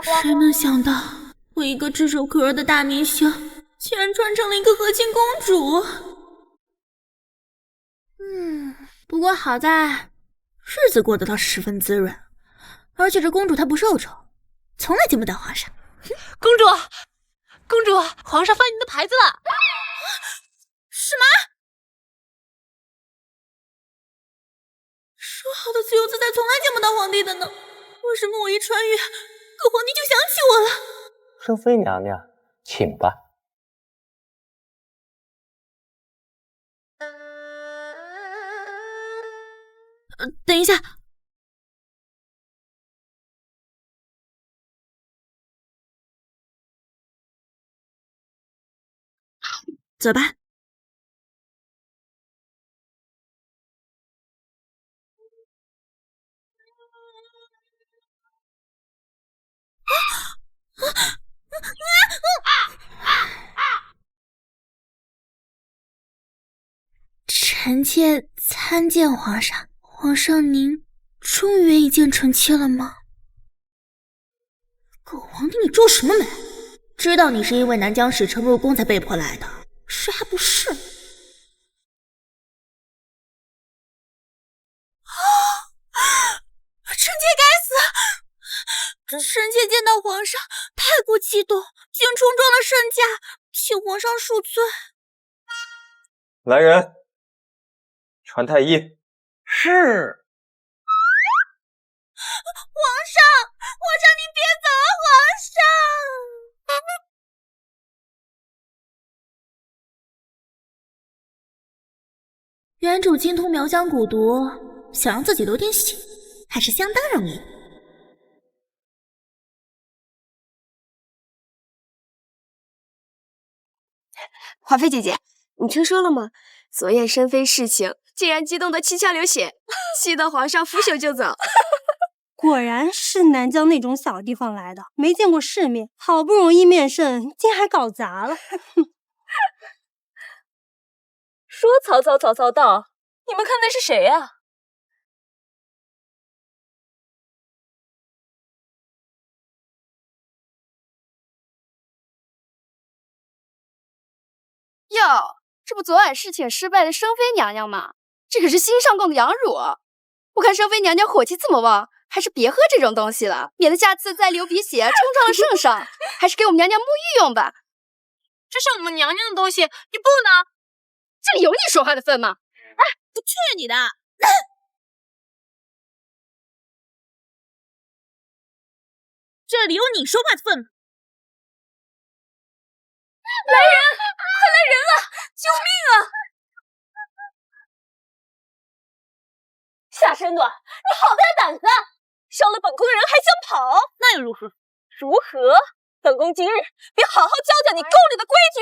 谁能想到，我一个炙手可热的大明星，竟然穿成了一个和亲公主。不过好在日子过得倒十分滋润，而且这公主她不受宠，从来见不到皇上。公主，公主，皇上翻您的牌子了。什么？说好的自由自在，从来见不到皇帝的呢？为什么我一穿越，可皇帝就想起我了？圣妃娘娘，请吧。等一下。走吧。臣妾参见皇上。皇上您终于愿意见臣妾了吗？狗皇帝，你皱什么眉？知道你是因为南疆使臣入宫才被迫来的，谁还不是？臣妾该死！臣妾见到皇上太过激动，竟冲撞了圣驾，请皇上恕罪。来人，传太医。是。皇上，您别走啊！皇上。原主精通苗疆蛊毒，想让自己流点血，还是相当容易。华妃姐姐，你听说了吗？昨夜申妃侍寝，竟然激动得七窍流血，气得皇上拂袖就走。果然是南疆那种小地方来的，没见过世面，好不容易面圣，竟还搞砸了。说曹操，曹操到，你们看那是谁啊？哟，这不昨晚侍寝失败的升妃娘娘吗？这可是新上贡的羊乳，我看升妃娘娘火气这么旺，还是别喝这种东西了，免得下次再流鼻血冲撞了圣上。还是给我们娘娘沐浴用吧。这是我们娘娘的东西，你不能。这里有你说话的份吗？哎，不去你的！这里有你说话的份吗？来人！快来人啊！救命啊！夏身段，你好大胆子！伤了本宫的人还想跑，那又如何？如何？本宫今日便好好教教你宫里的规矩！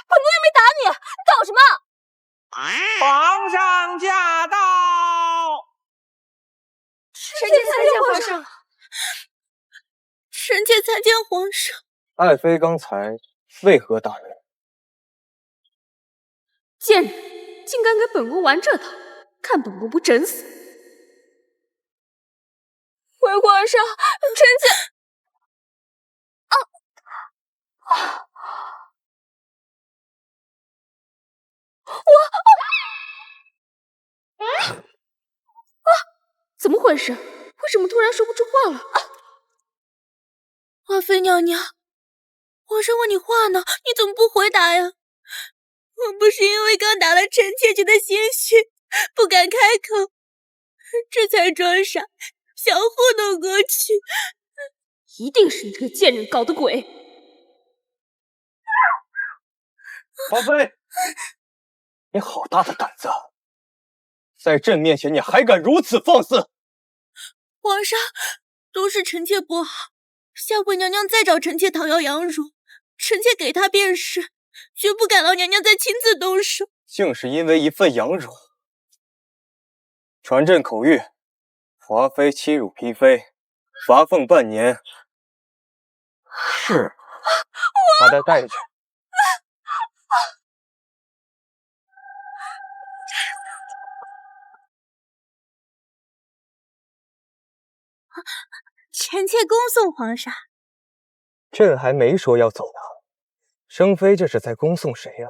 本宫又没打你，你搞什么？皇上驾到！臣妾参见皇上。臣妾参见皇上。爱妃刚才为何打人？贱人，竟敢给本宫玩这套，看本宫不整死！回皇上，臣妾……怎么回事？为什么突然说不出话了？华妃娘娘，皇上问你话呢，你怎么不回答呀？我不是因为刚打了臣妾觉得心虚，不敢开口，这才装傻，想糊弄过去。一定是你这个贱人搞的鬼！华妃，你好大的胆子，在朕面前你还敢如此放肆！皇上，都是臣妾不好，下回娘娘再找臣妾讨要羊乳，臣妾给她便是，绝不敢劳娘娘再亲自动手。竟是因为一份羊乳，传朕口谕，华妃欺辱嫔妃，罚俸半年。是，把她带去。臣妾恭送皇上。朕还没说要走呢，生妃这是在恭送谁呀？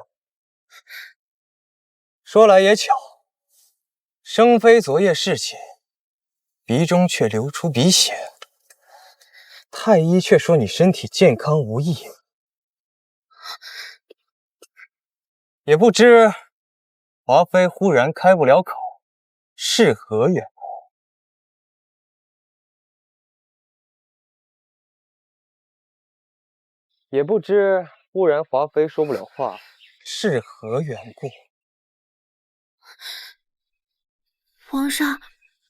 说来也巧，生妃昨夜侍寝，鼻中却流出鼻血，太医却说你身体健康无异，也不知华妃忽然开不了口，是何缘故？也不知忽然华妃说不了话，是何缘故？皇上，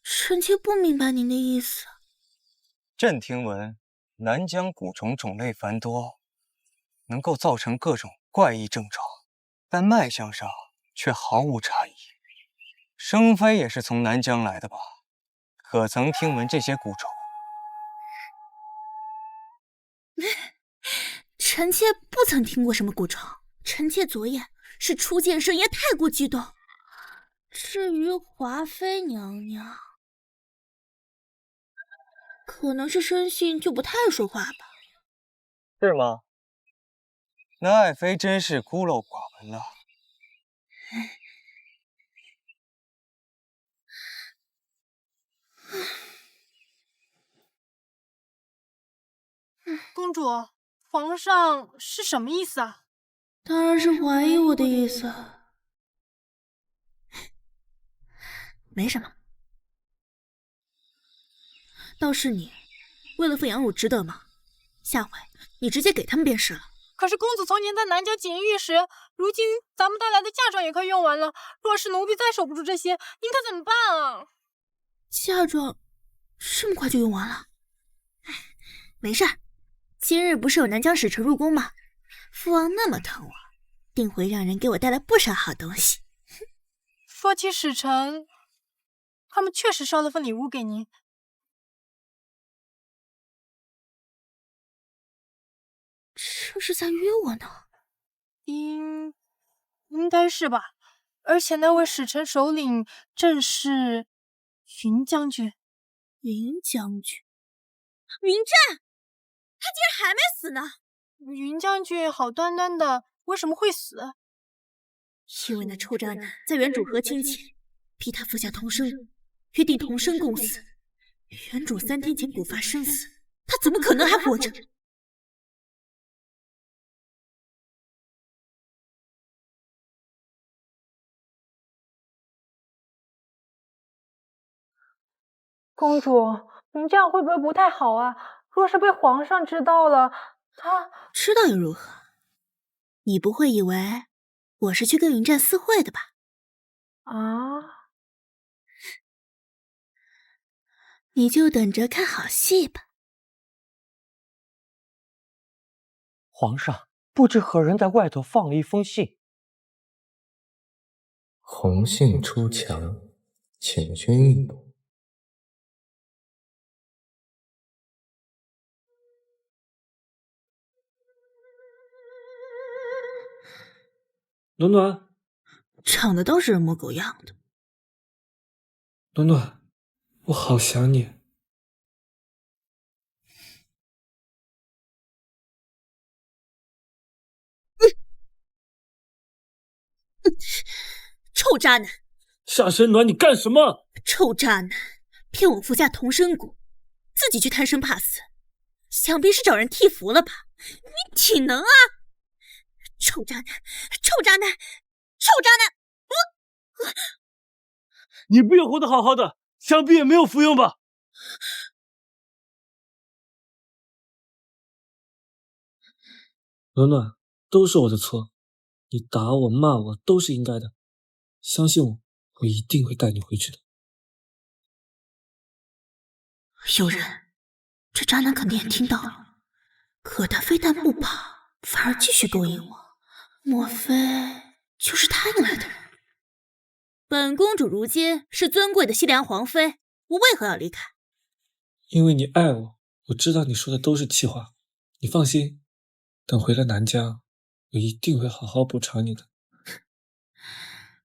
臣妾不明白您的意思。朕听闻南疆蛊虫种类繁多，能够造成各种怪异症状，但脉象上却毫无差异。生妃也是从南疆来的吧？可曾听闻这些蛊虫？臣妾不曾听过什么蛊虫。臣妾昨夜是初见圣爷，太过激动。至于华妃娘娘，可能是生性就不太说话吧。是吗？那爱妃真是孤陋寡闻了。公主，皇上是什么意思啊？当然是怀疑我的意思。没什么，倒是你，为了奉养乳值得吗？下回你直接给他们便是了。可是公主从前在南疆锦衣玉食，如今咱们带来的嫁妆也快用完了。若是奴婢再守不住这些，您可怎么办啊？嫁妆这么快就用完了？哎，没事儿。今日不是有南疆使臣入宫吗？父王那么疼我，定会让人给我带来不少好东西。说起使臣，他们确实捎了份礼物给您。这是在约我呢？应该是吧。而且那位使臣首领正是云将军。云将军，云战，他竟然还没死呢！云将军好端端的，为什么会死？因为那臭渣男在原主和亲前，逼他服下同生乳，约定同生共死。原主3天前蛊发生死，他怎么可能还活着？公主，您这样会不会不太好啊？若是被皇上知道了，他知道又如何？你不会以为我是去跟云战私会的吧？啊，你就等着看好戏吧。皇上，不知何人在外头放了一封信。红杏出墙，请君一睹。暖暖，长得倒是人模狗样的。暖暖，我好想你。臭渣男！夏神暖，你干什么？臭渣男，骗我服下同生蛊，自己去贪生怕死，想必是找人替服了吧？你体能啊！臭渣男！臭渣男！臭渣男！你不也活得好好的，想必也没有服用吧？暖暖，都是我的错，你打我骂我都是应该的，相信我，我一定会带你回去的。有人，这渣男肯定也听到了，可他非但不跑，反而继续勾引我，莫非就是他引来的人？本公主如今是尊贵的西凉皇妃，我为何要离开？因为你爱我，我知道你说的都是气话，你放心，等回了南疆，我一定会好好补偿你的。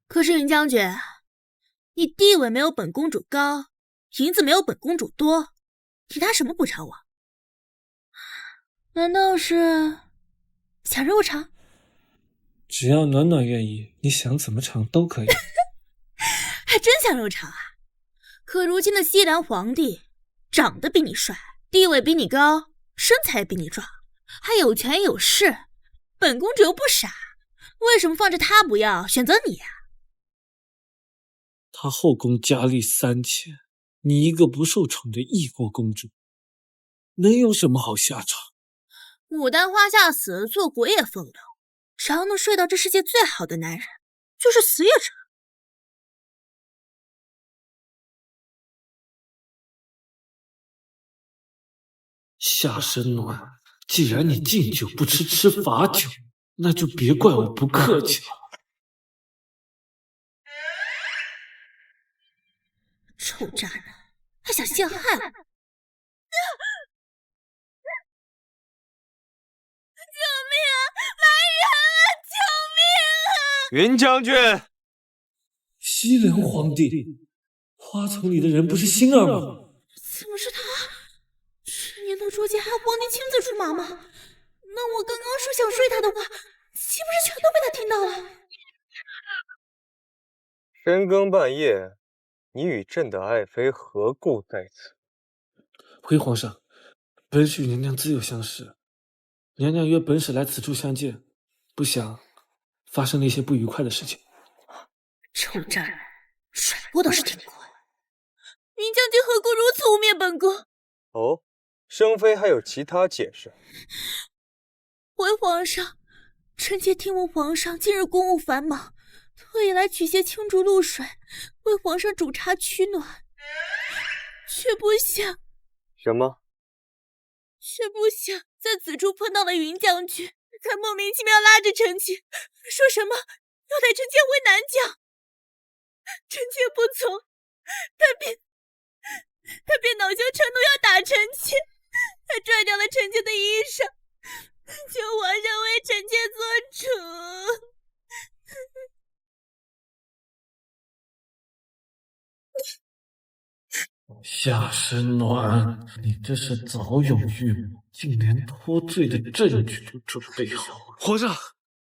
可是云将军，你地位没有本公主高，银子没有本公主多，你拿什么补偿我？难道是想肉偿？只要暖暖愿意，你想怎么偿都可以。还真想肉偿啊！可如今的西凉皇帝长得比你帅，地位比你高，身材比你壮，还有权有势，本公主又不傻，为什么放着他不要，选择你啊？他后宫佳丽3000，你一个不受宠的异国公主，能有什么好下场？牡丹花下死，做鬼也风流。只要能睡到这世界最好的男人，就是死也成。夏生暖，既然你敬酒不吃吃罚酒，那就别怪我不客气了。臭渣男，还想陷害我！救命啊！来人啊！救命啊！云将军，西凉皇帝，花丛里的人不是星儿吗？怎么是他？这年头捉奸还要皇帝亲自出马吗？那我刚刚说想睡他的话，岂不是全都被他听到了？深更半夜，你与朕的爱妃何故在此？回皇上，本使与娘娘自有相识，娘娘约本使来此处相见，不想发生了一些不愉快的事情。臭渣男，甩锅倒是挺快。云将军何故如此污蔑本宫？哦，生妃还有其他解释？回皇上，臣妾听闻皇上近日公务繁忙，特意来取些青竹露水，为皇上煮茶取暖，却不想什么？在此处碰到了云将军，他莫名其妙拉着臣妾，说什么要带臣妾回南疆，臣妾不从，他便恼羞成怒要打臣妾，他拽掉了臣妾的衣裳，求皇上为臣妾做主。夏生暖，你这是早有预谋，竟连脱罪的证据都准备好了。皇上，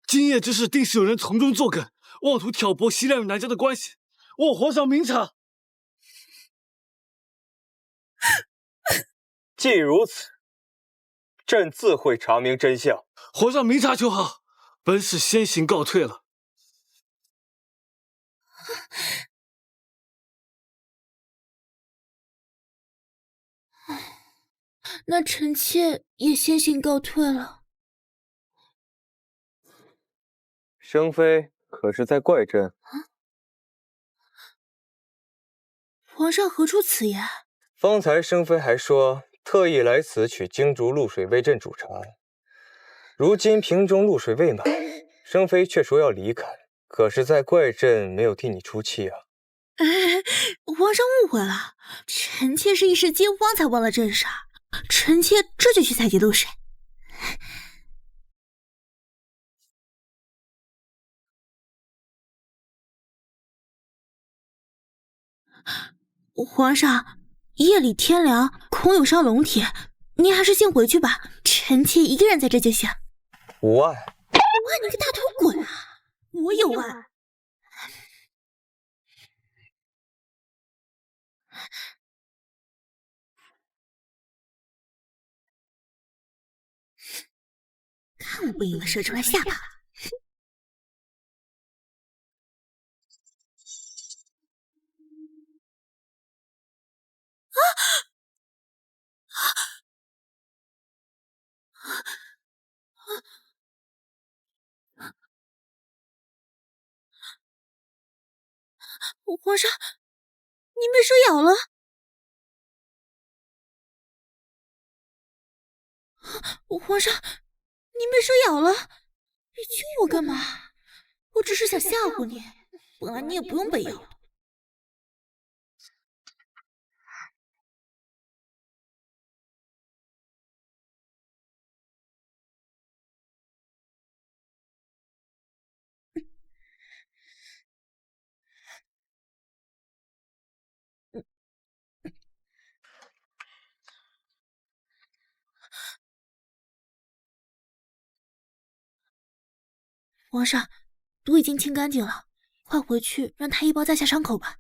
今夜之事定是有人从中作梗，妄图挑拨西凉与南疆的关系，望皇上明察。既如此，朕自会查明真相。皇上明察就好，本使先行告退了。那臣妾也先行告退了。生妃可是在怪朕？皇上何出此言？方才生妃还说特意来此取精竹露水为朕煮茶，如今瓶中露水未满，生妃却说要离开，可是在怪朕没有替你出气啊。皇上误会了，臣妾是一时惊慌才忘了这事儿，臣妾这就去采集露水。皇上，夜里天凉，恐有伤龙体，您还是先回去吧，臣妾一个人在这就行。无碍。无碍你个大头滚啊！我有碍。看我不赢了，射出来吓他！皇上，您被蛇咬了！皇上，您被蛇咬了！你亲我干嘛？我只是想吓唬你，本来你也不用被咬的。皇上，毒已经清干净了，快回去让太医包扎下伤口吧。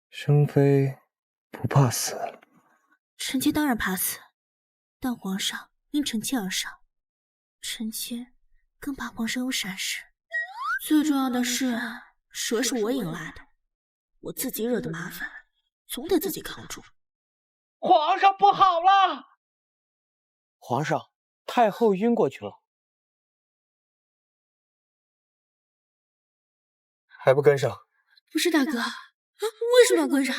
生妃不怕死？臣妾当然怕死，但皇上因臣妾而上，臣妾更怕皇上有闪失。最重要的是，蛇是我引来的，我自己惹的麻烦，总得自己扛住。皇上不好了！皇上，太后晕过去了，还不跟上？不是大哥，为什么要跟上？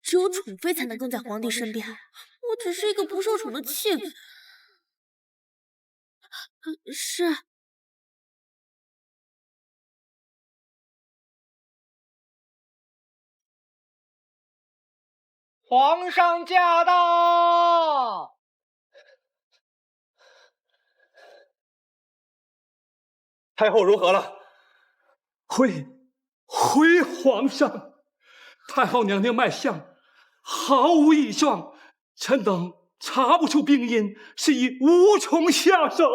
只有宠妃才能跟在皇帝身边，我只是一个不受宠的妾子。是。皇上驾到！太后如何了？回皇上，太后娘娘脉象毫无异状，臣等查不出病因，是以无从下手。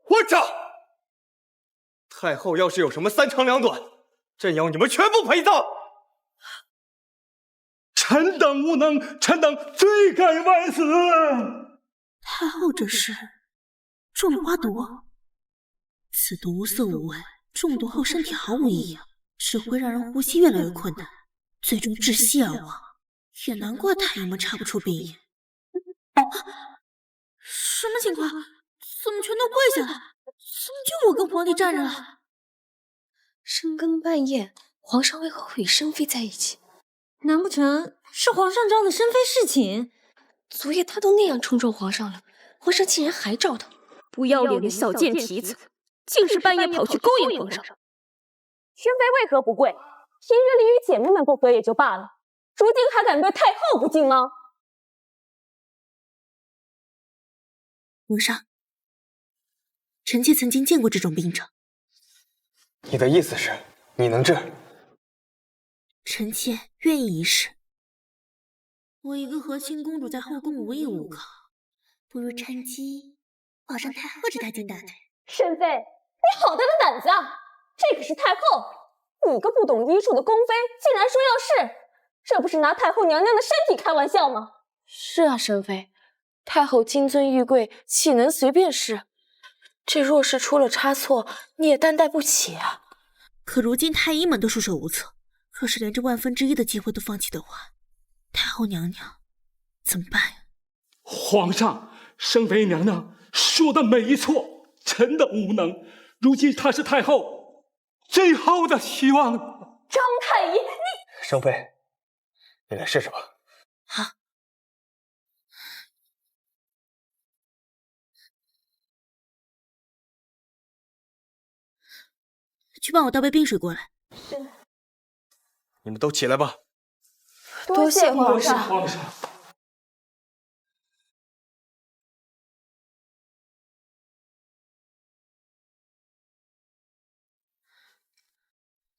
混账！太后要是有什么三长两短，朕要你们全部陪葬！臣等无能，臣等罪该万死。太后这是中了花毒，此毒无色无味，中毒后身体毫无异样，只会让人呼吸越来越困难，最终窒息而亡。也难怪太医们查不出病因。什么情况？怎么全都跪下了？怎么就我跟皇帝站着了？深更半夜，皇上为何会与生妃在一起？难不成是皇上招的生妃侍寝？昨夜他都那样冲撞皇上了，皇上竟然还找他，不要脸的小贱蹄子，竟是半夜跑去勾引皇上。宣妃为何不跪？平日里与姐妹们不和也就罢了，如今还敢对太后不敬吗？皇上，臣妾曾经见过这种病症。你的意思是，你能治？臣妾愿意一试。我一个和亲公主在后宫无依无靠，不如趁机抱上太后这条金大腿。宣妃，你好大的胆子啊！这可是太后，你个不懂医术的宫妃，竟然说要试，这不是拿太后娘娘的身体开玩笑吗？是啊，沈妃，太后金尊玉贵，岂能随便试？这若是出了差错，你也担待不起啊。可如今太医们都束手无策，若是连这1/1000的机会都放弃的话，太后娘娘怎么办呀？皇上，生妃娘娘说的没错，臣的无能，如今她是太后最后的希望。张太医，你生妃，你来试试吧。好。去帮我倒杯冰水过来。是。你们都起来吧。多谢皇上。皇上。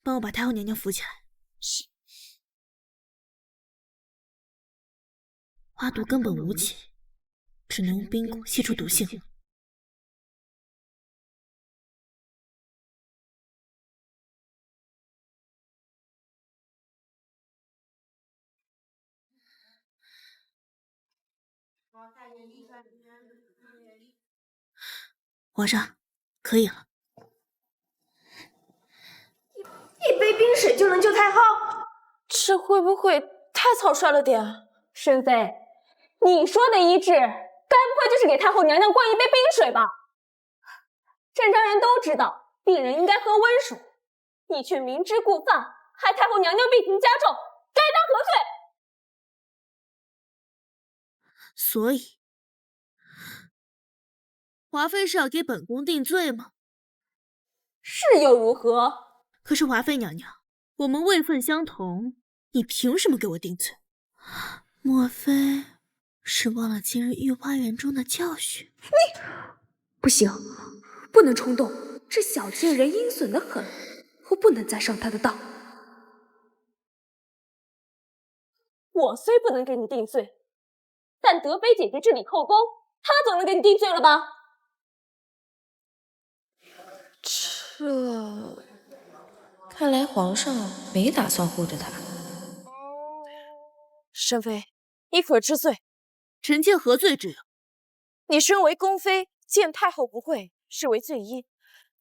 帮我把太后娘娘扶起来。是。花毒根本无解，只能用冰蛊吸出毒性。皇上，可以了。一杯冰水就能救太后，这会不会太草率了点？沈妃，你说的医治，该不会就是给太后娘娘灌一杯冰水吧？镇上人都知道，病人应该喝温水，你却明知故犯，害太后娘娘病情加重，该当何罪？所以，华妃是要给本宫定罪吗？是又如何？可是华妃娘娘，我们位分相同，你凭什么给我定罪？莫非是忘了今日御花园中的教训？不行，不能冲动，这小贱人阴损的很，我不能再上她的当。我虽不能给你定罪，但德妃姐姐这里后宫，她总能给你定罪了吧？这……看来皇上没打算护着她。沈妃，你可知罪？臣妾何罪之有？你身为宫妃，见太后不惠，视为罪一；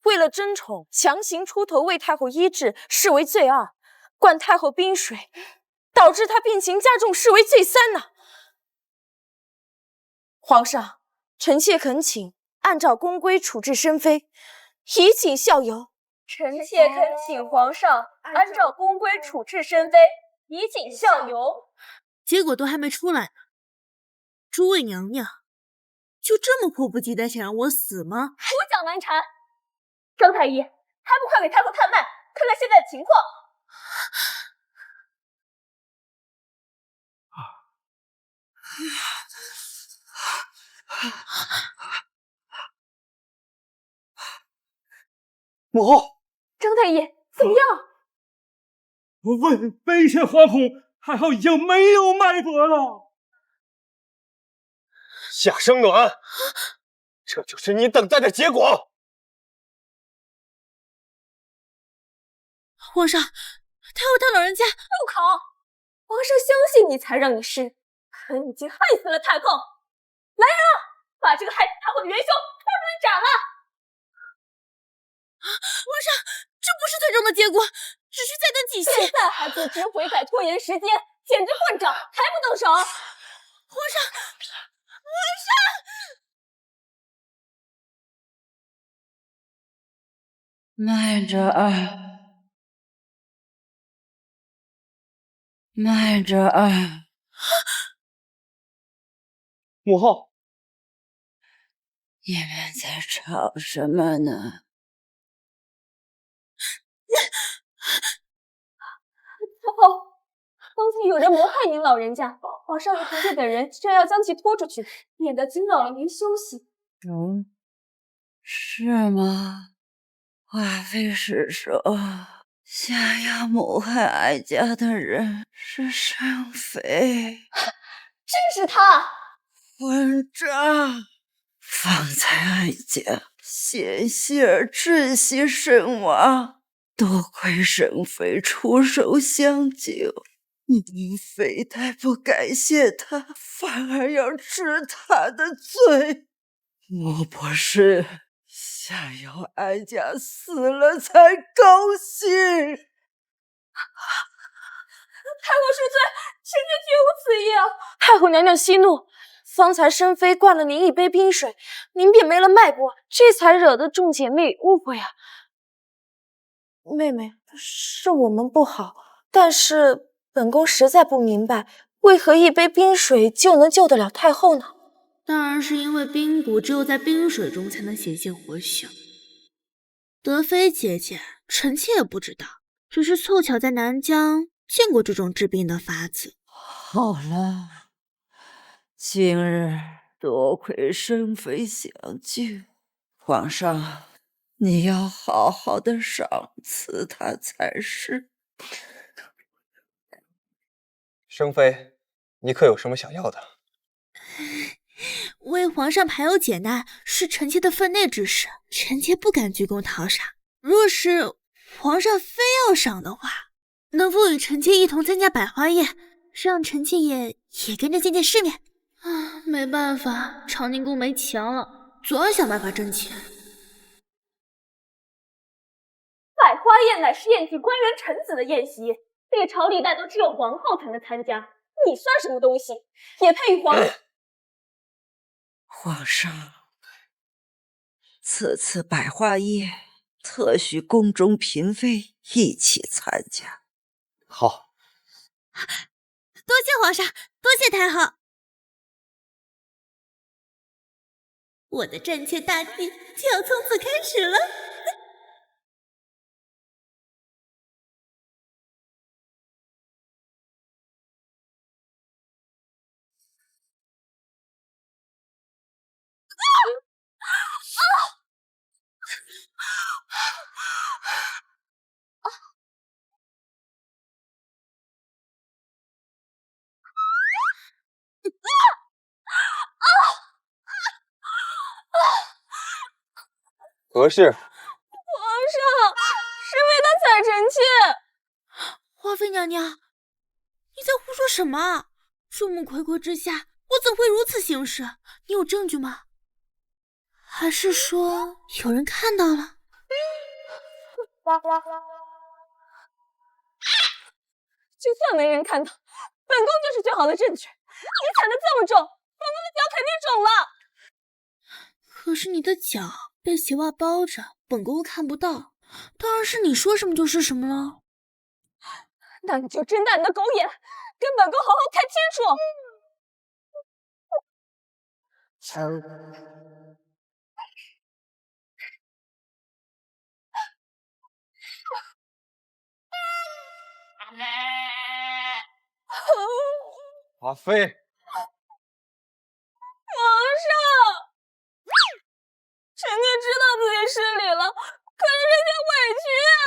为了争宠，强行出头为太后医治，视为罪二；灌太后冰水，导致她病情加重，视为罪三呢。皇上，臣妾恳请按照宫规处置申妃，以儆效尤。臣妾恳请皇上按照宫规处置申妃，以儆效尤。结果都还没出来呢，诸位娘娘就这么迫不及待想让我死吗？胡搅蛮缠！张太医，还不快给太后探脉，看看现在的情况！母后，张太医怎么样？危险惶恐，太后已经没有脉搏了。夏生暖，这就是你等待的结果。皇上，太后她老人家住口！皇上相信你才让你试，可你已经害死了太后。来人啊，把这个害死太后的元凶拖出来斩了！皇上，这不是最终的结果，只是再等几天。现在还不知悔改，拖延时间，简直混账！还不动手！皇上，慢着啊，慢着啊！母后，你们在吵什么呢？太后，刚才有人谋害您老人家，皇上和臣妾等人正要将其拖出去，免得惊扰了您休息。是吗？华妃是说，想要谋害哀家的人是沈妃。正是他！混账！方才哀家险些儿窒息身亡，多亏沈妃出手相救。你非但不感谢他，反而要治他的罪，莫不是想要哀家死了才高兴？太后恕罪，臣妾绝无此意啊！太后娘娘息怒，方才申妃灌了您一杯冰水，您便没了脉搏，这才惹得众姐妹误会啊。妹妹，是我们不好，但是本宫实在不明白，为何一杯冰水就能救得了太后呢？当然是因为冰蛊只有在冰水中才能显现活性。德妃姐姐，臣妾也不知道，只是凑巧在南疆见过这种治病的法子。好了，今日多亏沈妃相救，皇上，你要好好的赏赐他才是。生妃，你可有什么想要的？为皇上排忧解难是臣妾的分内之事，臣妾不敢居功讨赏。若是皇上非要赏的话，能否与臣妾一同参加百花宴，让臣妾也跟着见见世面？啊，没办法，长宁宫没钱了，总要想办法挣钱。百花宴乃是宴请官员臣子的宴席，历朝历代都只有皇后才能参加，你算什么东西，也配与皇？皇上，此次百花宴特许宫中嫔妃一起参加。好，多谢皇上，多谢太后。我的战前大计就要从此开始了。何事？皇上，是妃她踩臣妾。华妃娘娘，你在胡说什么？众目睽睽之下，我怎会如此行事？你有证据吗？还是说有人看到了？就算没人看到，本宫就是最好的证据。你踩得这么重，本宫的脚肯定肿了。可是你的脚被鞋袜包着，本宫看不到，当然是你说什么就是什么了。那你就睁大你的狗眼，跟本宫好好看清楚。华妃，皇上，臣妾知道自己失礼了，可是臣妾委屈啊！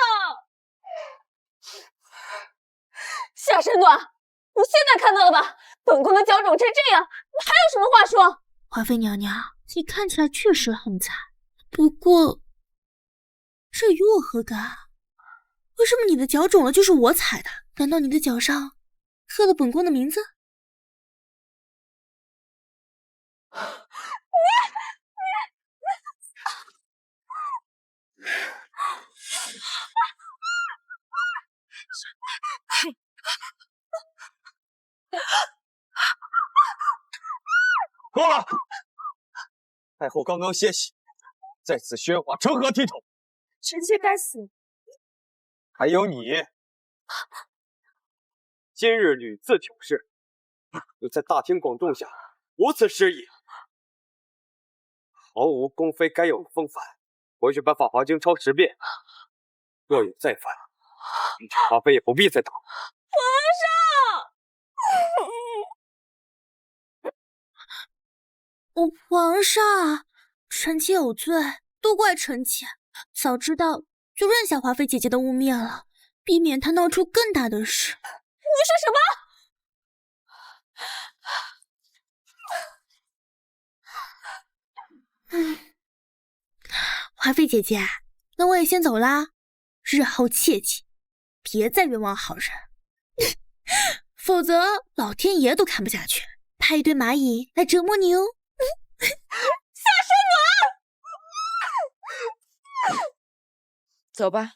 夏身暖，你现在看到了吧？本宫的脚肿成这样，你还有什么话说？华妃娘娘，你看起来确实很惨，不过这与我何干？为什么你的脚肿了就是我踩的？难道你的脚上刻了本宫的名字？够了！太后刚刚歇息，在此喧哗，成何体统？臣妾该死。还有你，今日屡次糗事，又在大庭广众下如此失仪，毫无宫妃该有的风范。回去把《法华经》抄10遍，若有再犯，华妃也不必再打。皇上，臣妾有罪，都怪臣妾，早知道就认下华妃姐姐的污蔑了，避免她闹出更大的事。你说什么？华妃姐姐，那我也先走啦，日后切记别再冤枉好人，否则老天爷都看不下去，派一堆蚂蚁来折磨你哦。夏身暖，走吧。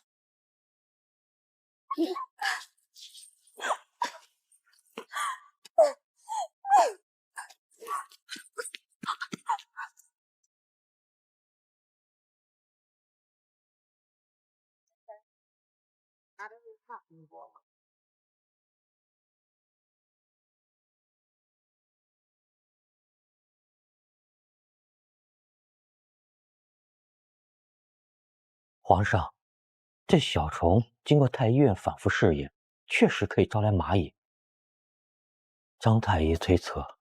皇上，这小虫经过太医院反复试验，确实可以招来蚂蚁。张太医推测，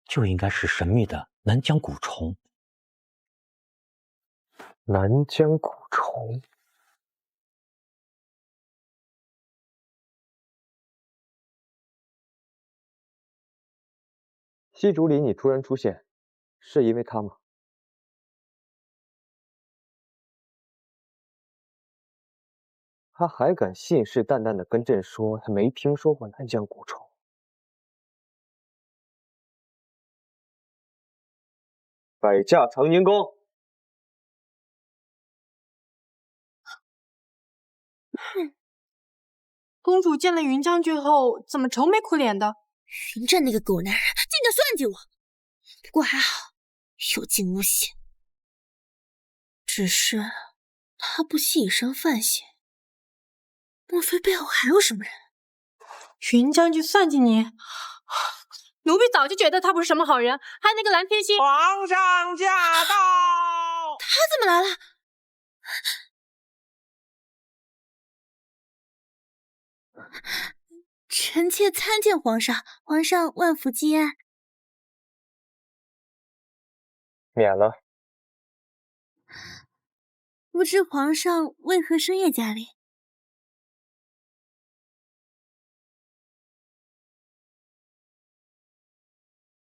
就应该是神秘的南疆蛊虫。南疆蛊虫。西竹林，你突然出现，是因为他吗？他还敢信誓旦旦地跟朕说他没听说过南疆蛊虫。摆驾长宁宫。公主见了云将军后，怎么愁眉苦脸的？云战那个狗男人竟敢算计我，不过还好有惊无险，只是他不惜以身犯险，莫非背后还有什么人？云将军算计你？奴婢早就觉得他不是什么好人，还有那个蓝天星。皇上驾到！他怎么来了？臣妾参见皇上，皇上万福金安。免了。不知皇上为何深夜驾临？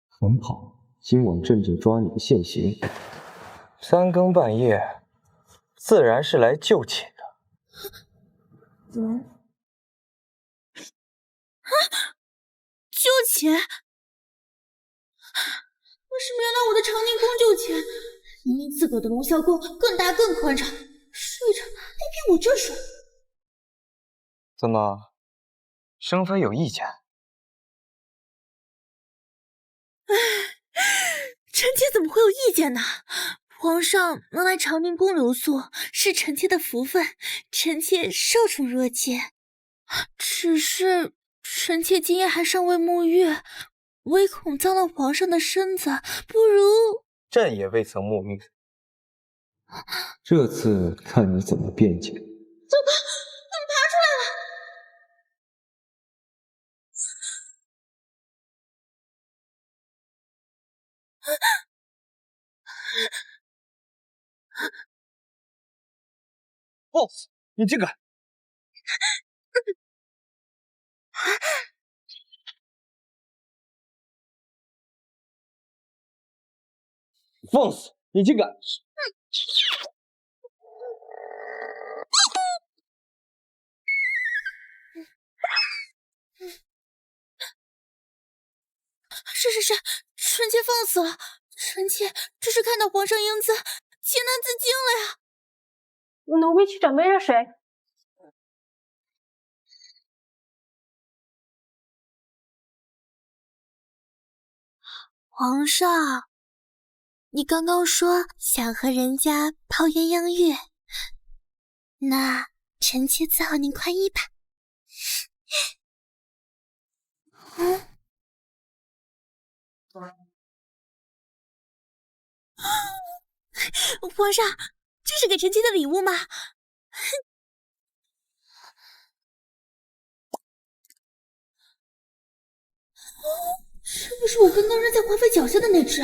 很好，今晚朕就抓你个现行。3更半夜，自然是来就寝的。就寝？为什么要拿我的长宁宫就寝？明明自个的龙啸宫更大更宽敞，睡着还偏我这睡。怎么，生妃有意见？臣妾怎么会有意见呢？皇上能来长宁宫留宿，是臣妾的福分，臣妾受宠若惊。只是臣妾今夜还尚未沐浴，唯恐脏了皇上的身子，不如……朕也未曾沐浴，这次看你怎么辩解。糟糕，他们爬出来了！boss， 你这个……放肆！你竟敢！是，臣妾放肆了。臣妾只是看到皇上英姿，情难自禁了呀。奴婢去准备热水。皇上，你刚刚说想和人家泡鸳鸯浴，那臣妾伺候您宽衣吧。皇上，这是给臣妾的礼物吗？这不是我刚刚扔在华妃脚下的那只？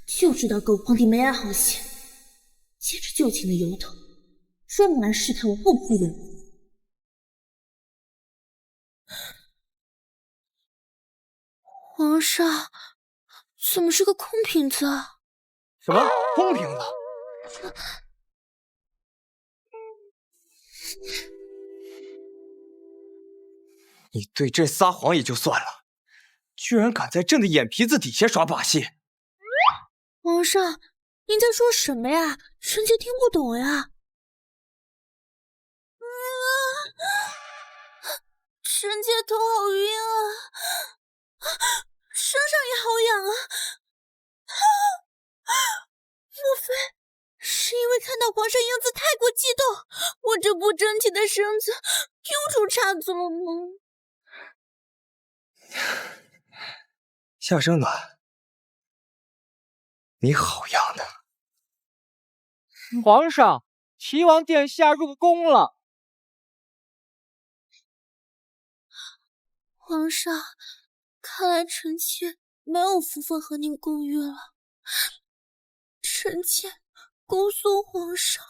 就知道狗皇帝没安好心，借着就寝的由头，专门来试探我后妃人。皇上，怎么是个空瓶子啊？什么空瓶子？你对朕撒谎也就算了，居然敢在朕的眼皮子底下耍把戏！皇上，您在说什么呀？臣妾听不懂呀。臣妾头好晕啊，身上也好痒啊。莫非是因为看到皇上英姿太过激动，我这不争气的身子又出岔子了吗？夏生暖，你好样的！皇上，齐王殿下入宫了。皇上，看来臣妾没有福分和您共浴了。臣妾恭送皇上。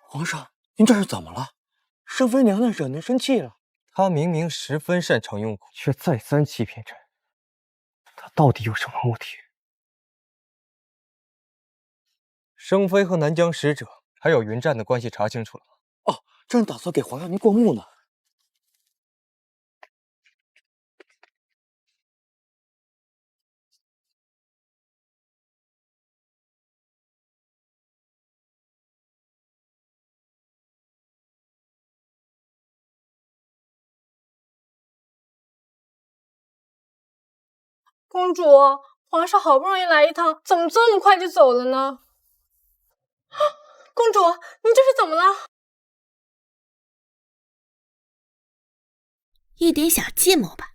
皇上，您这是怎么了？圣妃娘娘惹您生气了？她明明十分擅长用蛊，却再三欺骗朕。她到底有什么目的？生妃和南疆使者还有云战的关系查清楚了吗？哦，朕打算给皇上您过目呢。公主，皇上好不容易来一趟，怎么这么快就走了呢？公主，您这是怎么了？一点小寂寞吧。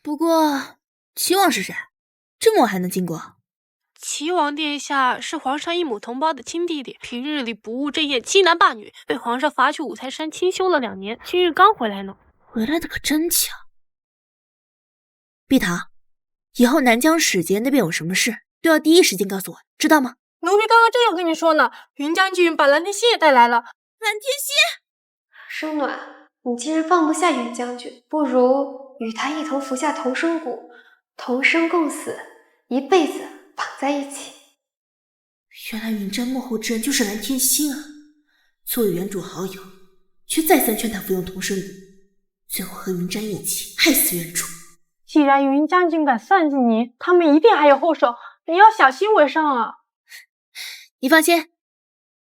不过，齐王是谁？这么晚还能经过？齐王殿下是皇上异母同胞的亲弟弟，平日里不务正业，欺男霸女，被皇上罚去五台山清修了2年，今日刚回来呢。回来的可真巧。碧棠，以后南疆使节那边有什么事，都要第一时间告诉我，知道吗？奴婢刚刚正要跟你说呢，云将军把蓝天星也带来了。蓝天星，生暖，你既然放不下云将军，不如与他一同服下同生蛊，同生共死，一辈子绑在一起。原来云毡幕后之人就是蓝天星啊！作为原主好友，却再三劝他服用同生蛊，最后和云毡一起害死原主。既然云将军敢算计你，他们一定还有后手，你要小心为上啊！你放心，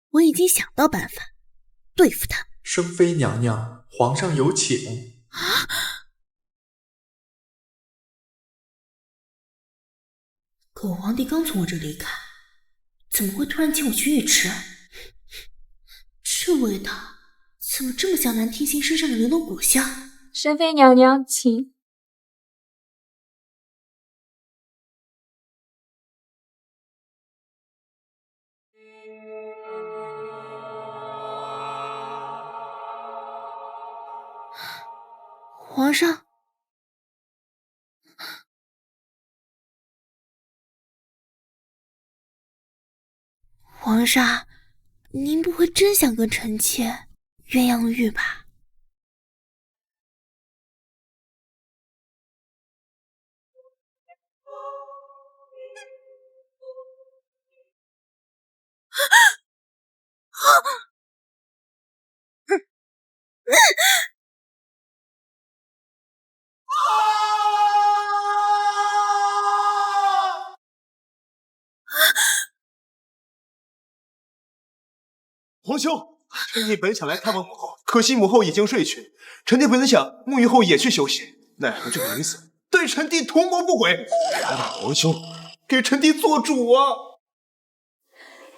我已经想到办法对付他。生妃娘娘，皇上有请。可我皇帝刚从我这离开，怎么会突然请我去浴池？这味道怎么这么像蓝天星身上的玲珑果香？神妃娘娘，请。皇上，皇上，您不会真想跟臣妾鸳鸯浴吧？皇兄，臣妾本想来探望母后，可惜母后已经睡去。臣妾本想沐浴后也去休息，奈何这个女子对臣弟图谋不轨。还望皇兄给臣弟做主啊！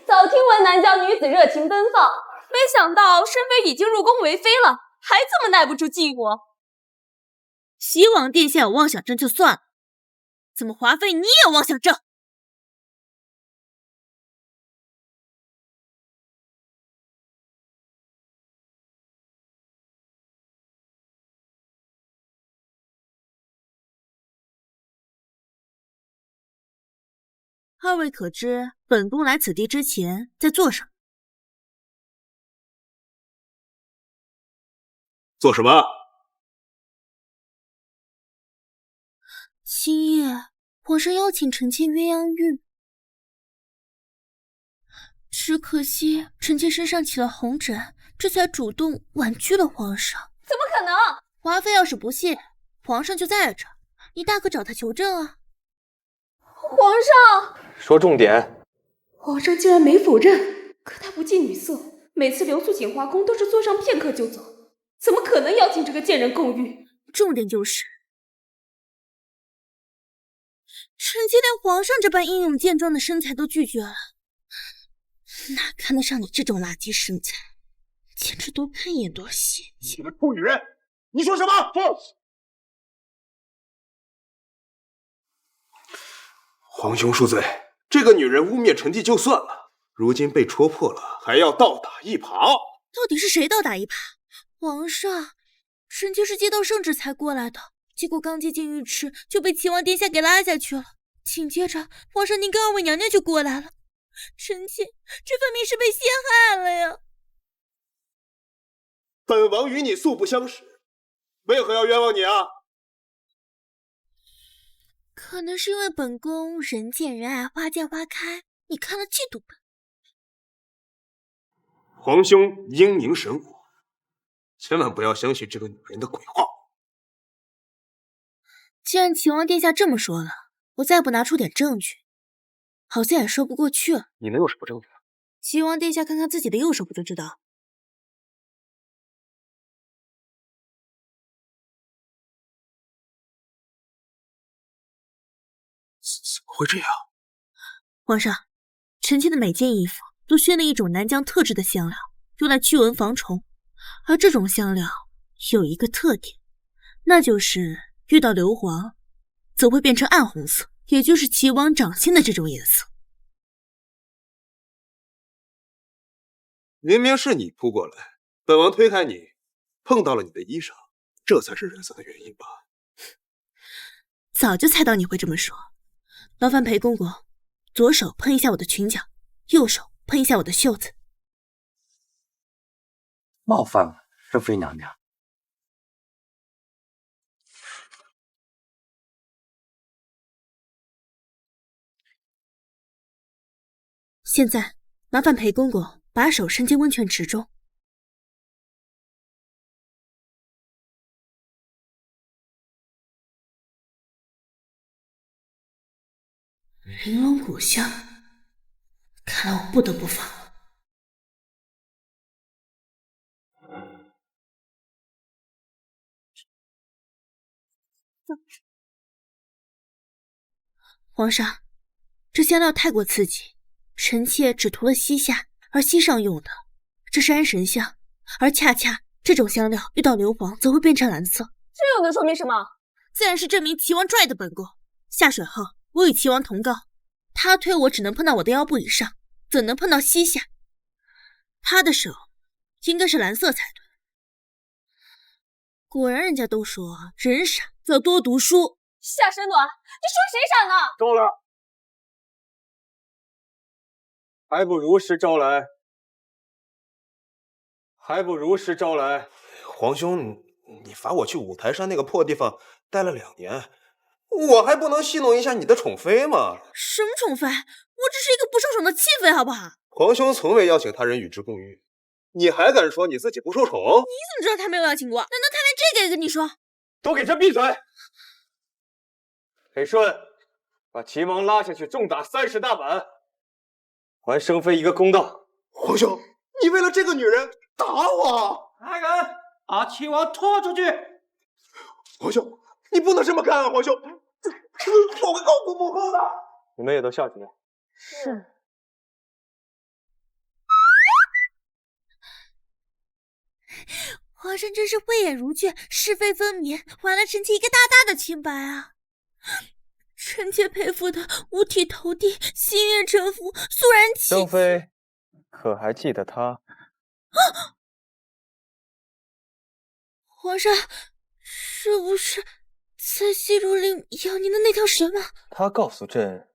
早听闻南疆女子热情奔放，没想到申妃已经入宫为妃了，还这么耐不住寂寞。齐王殿下有妄想症就算了，怎么华妃你也有妄想症？二位可知本宫来此地之前在做什么？做什么？今夜皇上邀请臣妾鸳鸯浴，只可惜臣妾身上起了红疹，这才主动婉拒了皇上。怎么可能？华妃要是不信，皇上就在这，你大可找他求证啊。皇上，说重点。皇上竟然没否认，可他不近女色，每次留宿锦华宫都是坐上片刻就走，怎么可能邀请这个贱人共浴？重点就是臣妾连皇上这般英勇健壮的身材都拒绝了，哪看得上你这种垃圾身材，简直多看一眼多嫌弃。你个臭女人，你说什么？皇兄恕罪，这个女人污蔑臣弟就算了，如今被戳破了，还要倒打一耙。到底是谁倒打一耙？皇上，臣妾是接到圣旨才过来的，结果刚接近浴池就被齐王殿下给拉下去了。紧接着，皇上您跟二位娘娘就过来了，臣妾这分明是被陷害了呀！本王与你素不相识，为何要冤枉你啊？可能是因为本宫人见人爱，花见花开，你看了嫉妒吧。皇兄英明神武，千万不要相信这个女人的鬼话。既然齐王殿下这么说了，我再不拿出点证据，好像也说不过去了。你能有什么证据？齐王殿下看看自己的右手不就知道。怎么会这样？皇上，臣妾的每件衣服都熏了一种南疆特制的香料，用来驱蚊防虫。而这种香料有一个特点，那就是遇到硫磺，则会变成暗红色，也就是齐王掌心的这种颜色。明明是你扑过来，本王推开你，碰到了你的衣裳，这才是染色的原因吧？早就猜到你会这么说。劳烦裴公公，左手碰一下我的裙角。右手碰一下我的袖子。冒犯了圣妃娘娘。现在麻烦裴公公把手伸进温泉池中。玲珑骨香，看来我不得不放了。皇上，这香料太过刺激，臣妾只涂了膝下，而膝上用的，这是安神香，而恰恰这种香料遇到硫磺则会变成蓝色。这又能说明什么？自然是证明齐王拽的本功。下水后，我与齐王同高，他推我只能碰到我的腰部以上，怎能碰到膝下？他的手应该是蓝色才对。果然，人家都说人傻就要多读书。夏神暖，你说谁傻呢？够了，还不如实招来，还不如实招来。皇兄，你罚我去五台山那个破地方待了2年，我还不能戏弄一下你的宠妃吗？什么宠妃？我只是一个不受宠的弃妃，好不好？皇兄从未邀请他人与之共浴，你还敢说你自己不受宠？你怎么知道他没有邀请过？难道他连这个也跟你说？都给朕闭嘴！裴顺，把齐王拉下去重打30大板，还生妃一个公道。皇兄，你为了这个女人打我？来人，把齐王拖出去！皇兄，你不能这么干啊！皇兄，我会告父母后的。你们也都下去吧。是。皇上真是慧眼如炬，是非分明，还了臣妾一个大大的清白啊！臣妾佩服的五体投地，心悦诚服，肃然起敬。生妃，可还记得他？皇上，是不是在西竹林养您的那条蛇吗？他告诉朕，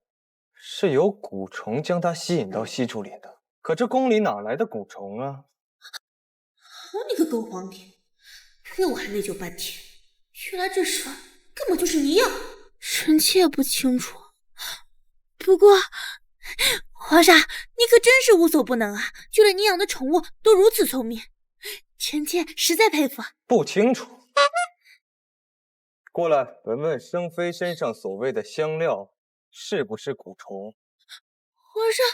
是有蛊虫将他吸引到西竹林的。可这宫里哪来的蛊虫啊？好你个狗皇帝，骗我还内疚半天，原来这蛇根本就是你养。臣妾也不清楚，不过皇上你可真是无所不能啊，就连你养的宠物都如此聪明，臣妾实在佩服。不清楚，过来闻闻生妃身上所谓的香料是不是蛊虫？皇上，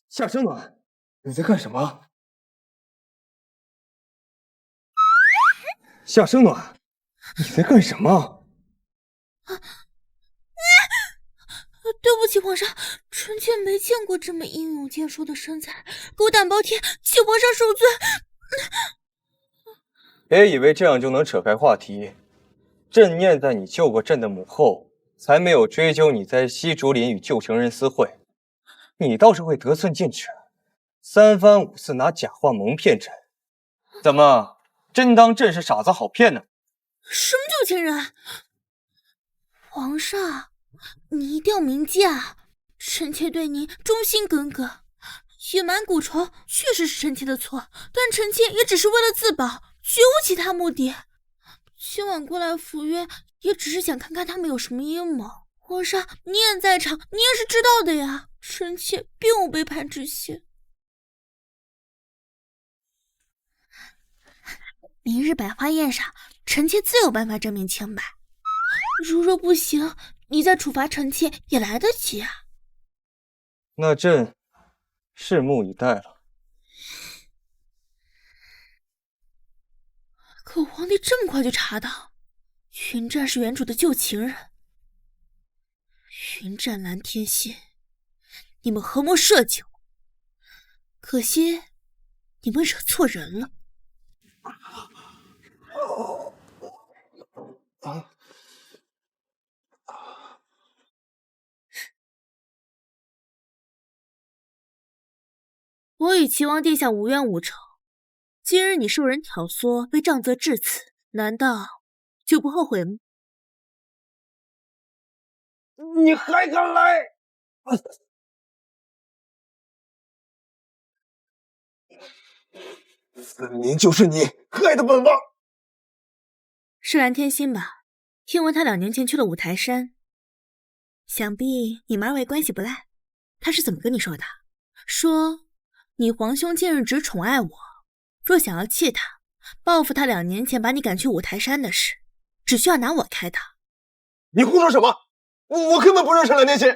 夏生暖，你在干什么？夏生暖，你在干什么？对不起，皇上，臣妾没见过这么英勇健硕的身材，狗胆包天，请皇上恕罪。别以为这样就能扯开话题。朕念在你救过朕的母后，才没有追究你在西竹林与旧情人私会。你倒是会得寸进尺，3番5次拿假话蒙骗朕。怎么，真当朕是傻子好骗呢？什么旧情人？皇上，你一定要铭记啊！臣妾对您忠心耿耿，隐瞒蛊虫确实是臣妾的错，但臣妾也只是为了自保，绝无其他目的。今晚过来赴约，也只是想看看他们有什么阴谋。皇上，你也在场，你也是知道的呀。臣妾并无背叛之心。明日百花宴上，臣妾自有办法证明清白。如若不行，你再处罚臣妾也来得及啊。那朕拭目以待了。可皇帝这么快就查到，云战是原主的旧情人。云战蓝天心，你们合谋设计我，可惜你们惹错人了。我与齐王殿下无冤无仇，今日你受人挑唆，被杖责至此，难道就不后悔吗？你还敢来！分明就是你害的本王。是蓝天心吧？听闻他2年前去了五台山，想必你们2位关系不赖。他是怎么跟你说的？说你皇兄近日只宠爱我，若想要气他，报复他2年前把你赶去五台山的事，只需要拿我开导。你胡说什么？我根本不认识蓝天心。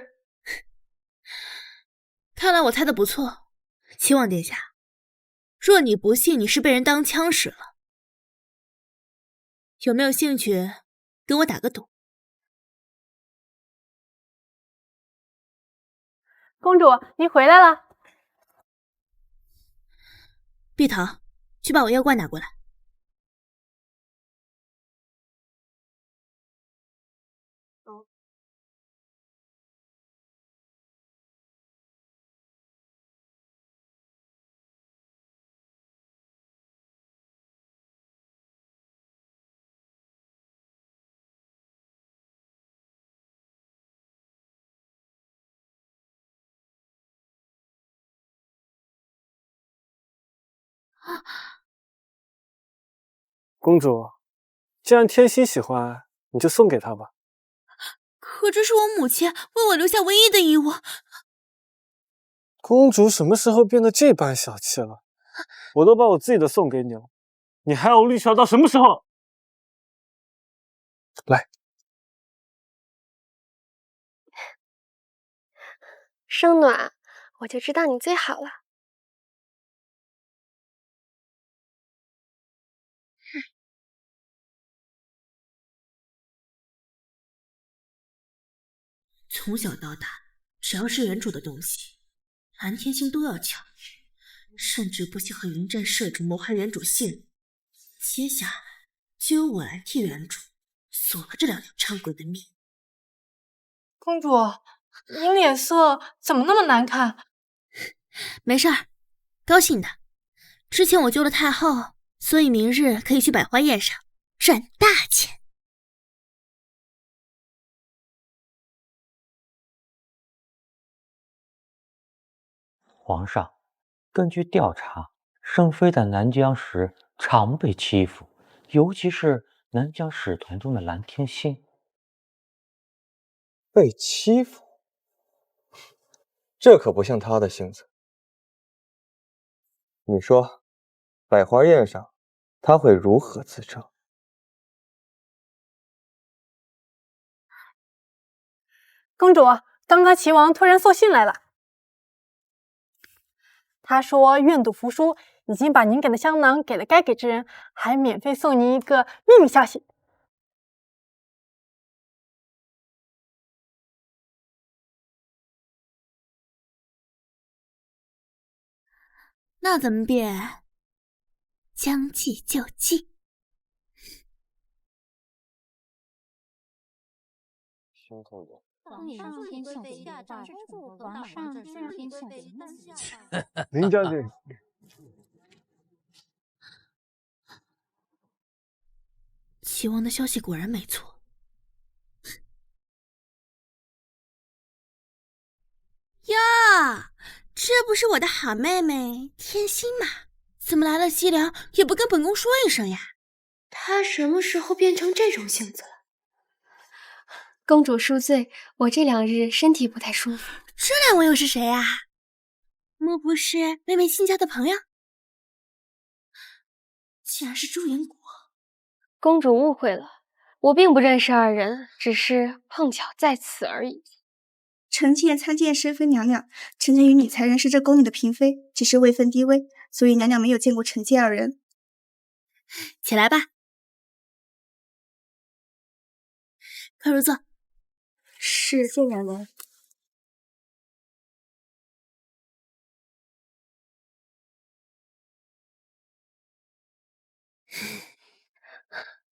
看来我猜的不错，齐王殿下，若你不信你是被人当枪使了，有没有兴趣跟我打个赌？公主，您回来了。碧桃，去把我药罐拿过来。公主，既然天心喜欢，你就送给她吧。可这是我母亲为我留下唯一的衣物。公主什么时候变得这般小气了？我都把我自己的送给你了，你还要绿茶到什么时候？来，生暖，我就知道你最好了。从小到大，只要是原主的东西，蓝天星都要抢，甚至不惜和云战社主谋害原主性命。接下来就由我来替原主索了这2条猖鬼的命。公主，您脸色怎么那么难看？没事儿，高兴的。之前我救了太后，所以明日可以去百花宴上赚大钱。皇上，根据调查，圣妃在南疆时常被欺负，尤其是南疆使团中的蓝天心。被欺负？这可不像他的性子。你说，百花宴上他会如何自证？公主，刚刚齐王突然送信来了。他说愿赌服输，已经把您给的香囊给了该给之人，还免费送您一个秘密消息。那怎么变？将计就计。胸口有。林将军，齐王的消息果然没错。呀，这不是我的好妹妹天心吗？怎么来了西凉也不跟本宫说一声呀？她什么时候变成这种性子了？公主恕罪，我这2日身体不太舒服。这2位又是谁啊？莫不是妹妹新交的朋友？竟然是朱颜国。公主误会了，我并不认识2人，只是碰巧在此而已。臣妾参见申妃娘娘，臣妾与你才人是这宫里的嫔妃，只是位分低微，所以娘娘没有见过臣妾2人。起来吧，快入座。是，谢娘娘。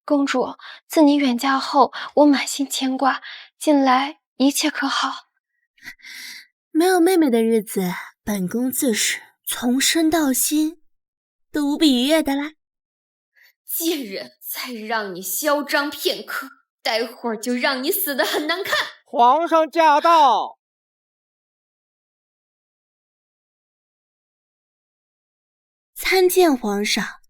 公主，自你远嫁后，我满心牵挂，近来一切可好？没有妹妹的日子，本宫自是从身到心都无比愉悦的啦。贱人，再让你嚣张片刻，待会儿就让你死得很难看。皇上驾到！参见皇上。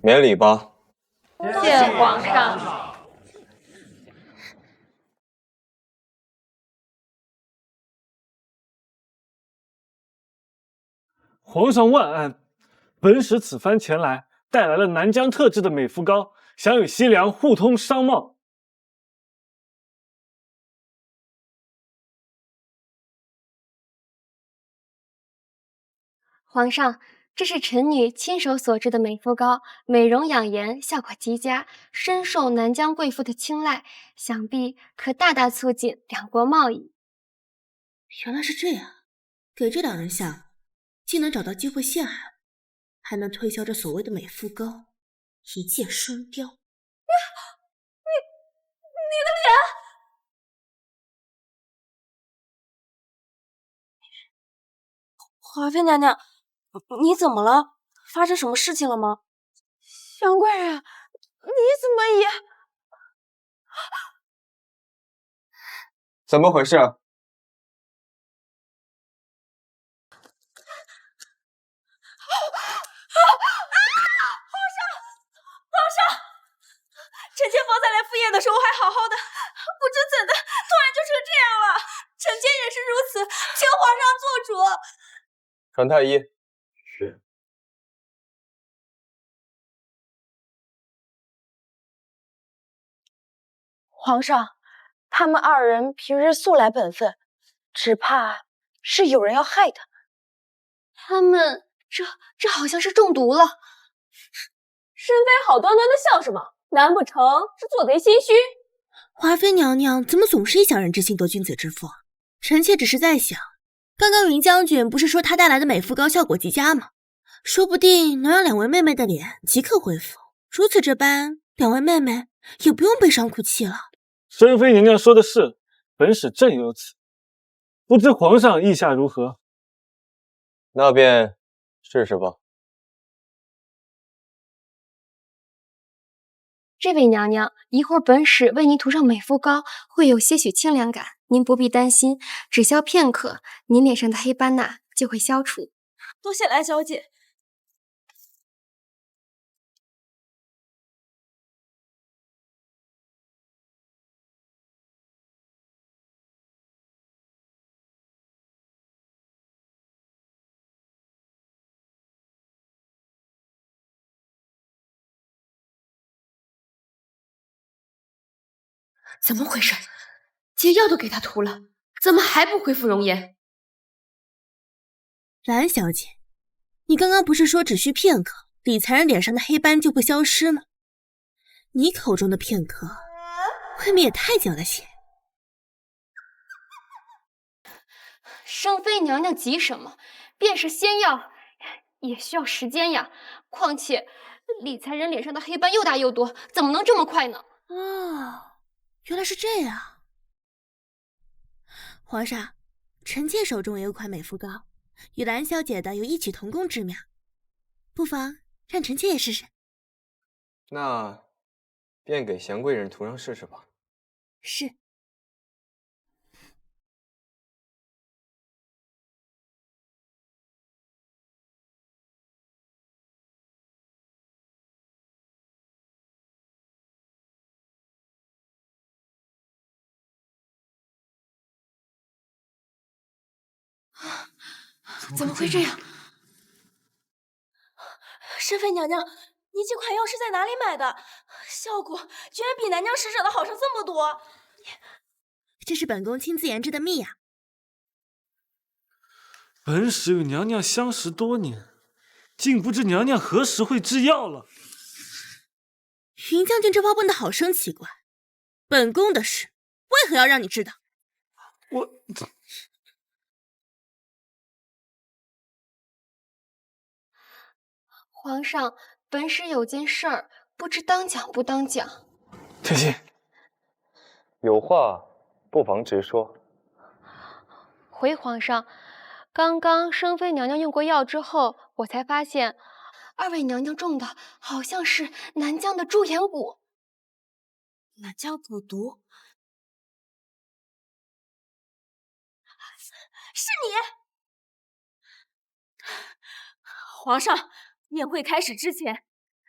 免礼吧。谢皇上。皇上万安！本使此番前来，带来了南疆特制的美肤膏，想与西凉互通商贸。皇上，这是臣女亲手所制的美肤膏，美容养颜，效果极佳，深受南疆贵妇的青睐，想必可大大促进两国贸易。原来是这样，给这两人下蛊，既能找到机会陷害我，还能推销这所谓的美肤膏，一箭双雕。你的脸！华妃娘娘，你怎么了？发生什么事情了吗？杨贵人，你怎么也……怎么回事？皇上！臣妾方才来赴宴的时候还好好的，不知怎的突然就成这样了。臣妾也是如此，请皇上做主。传太医。是。皇上，他们二人平日素来本分，只怕是有人要害他们。他们这好像是中毒了。申妃好端端的笑什么？难不成是做贼心虚？华妃娘娘怎么总是以小人之心夺君子之腹？臣妾只是在想，刚刚云将军不是说他带来的美肤膏效果极佳吗？说不定能让两位妹妹的脸即刻恢复。如此这般，两位妹妹也不用悲伤哭泣了。申妃娘娘说的是，本使正有此，不知皇上意下如何？那便试试吧。这位娘娘，一会儿本使为您涂上美肤膏，会有些许清凉感，您不必担心，只消片刻，您脸上的黑斑呐就会消除。多谢来小姐。怎么回事？解药都给他涂了，怎么还不恢复容颜？蓝小姐，你刚刚不是说只需片刻，李才人脸上的黑斑就会消失吗？你口中的片刻，未免也太久了些。圣妃娘娘急什么？便是仙药，也需要时间呀。况且李才人脸上的黑斑又大又多，怎么能这么快呢？哦，原来是这样。皇上，臣妾手中也有款美肤膏，与蓝小姐的有异曲同工之妙，不妨让臣妾也试试。那便给贤贵人涂上试试吧。是。怎么会这样？申妃娘娘，你这款药是在哪里买的？效果居然比南疆使者的好上这么多！这是本宫亲自研制的蜜呀。本使与娘娘相识多年，竟不知娘娘何时会制药了。云将军这话问得好生奇怪，本宫的事为何要让你知道？我。皇上，本使有件事儿，不知当讲不当讲。天心，有话不妨直说。回皇上，刚刚升妃娘娘用过药之后，我才发现2位娘娘中的好像是南疆的猪眼蛊。南疆蛊毒？是你！皇上，宴会开始之前，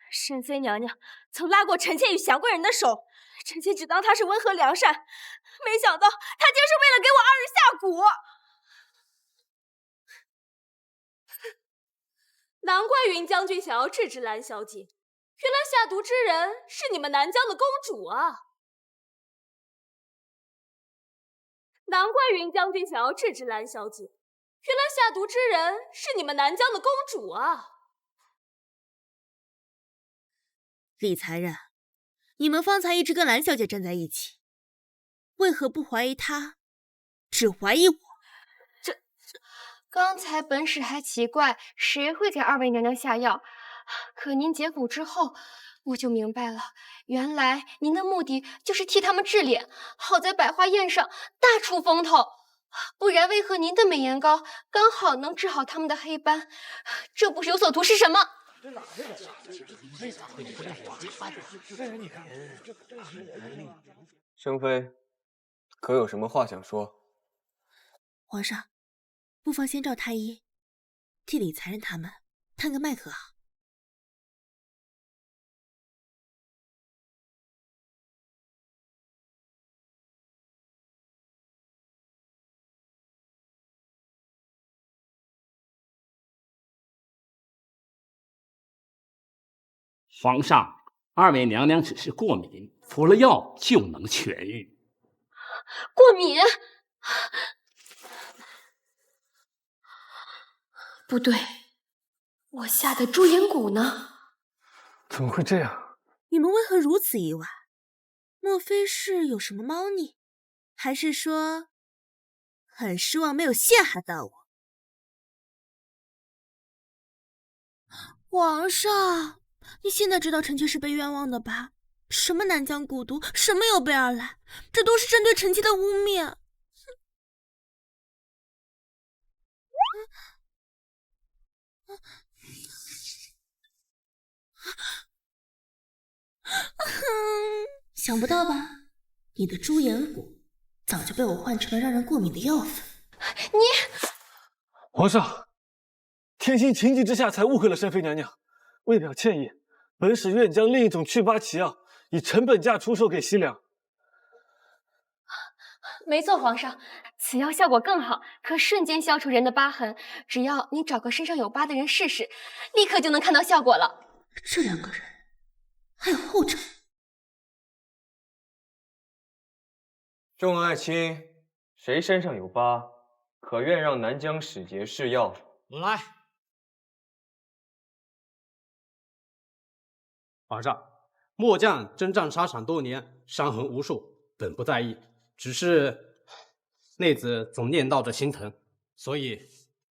慎妃娘娘曾拉过臣妾与祥贵人的手，臣妾只当她是温和良善，没想到她竟是为了给我2人下蛊。难怪云将军想要制止蓝小姐，原来下毒之人是你们南疆的公主啊！难怪云将军想要制止蓝小姐，原来下毒之人是你们南疆的公主啊！李才人，你们方才一直跟蓝小姐站在一起，为何不怀疑她，只怀疑我？刚才本使还奇怪谁会给2位娘娘下药，可您解蛊之后，我就明白了，原来您的目的就是替他们治脸，好在百花宴上大出风头。不然为何您的美颜膏刚好能治好他们的黑斑？这不是有所图是什么？升妃，可有什么话想说？皇上，不妨先召太医，替李才人他们探个脉可好？皇上，2位娘娘只是过敏，服了药就能痊愈。过敏？不对，我下的猪眼蛊呢？怎么会这样？你们为何如此意外？莫非是有什么猫腻？还是说很失望没有陷害到我？皇上，你现在知道臣妾是被冤枉的吧？什么南疆蛊毒，什么有备而来，这都是针对臣妾的污蔑。想不到吧？你的猪眼蛊早就被我换成了让人过敏的药粉。你，皇上，天心情急之下才误会了升妃娘娘，为表歉意，本使愿将另一种祛疤奇药以成本价出售给西凉。没错，皇上，此药效果更好，可瞬间消除人的疤痕。只要你找个身上有疤的人试试，立刻就能看到效果了。这2个人还有后者。众爱卿，谁身上有疤，可愿让南疆使节试药？我来。皇上，末将征战沙场多年，伤痕无数，本不在意，只是内子总念叨着心疼，所以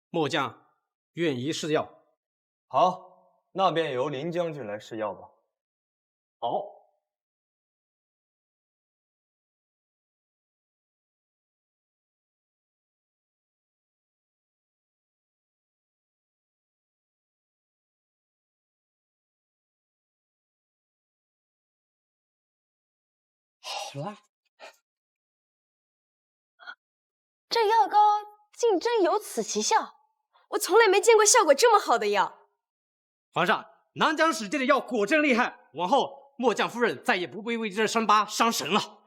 末将愿意试药。好，那便由林将军来试药吧。好。好了，这药膏竟真有此奇效，我从来没见过效果这么好的药。皇上，南疆使界的药果真厉害，往后末将夫人再也不会为这伤疤伤神了。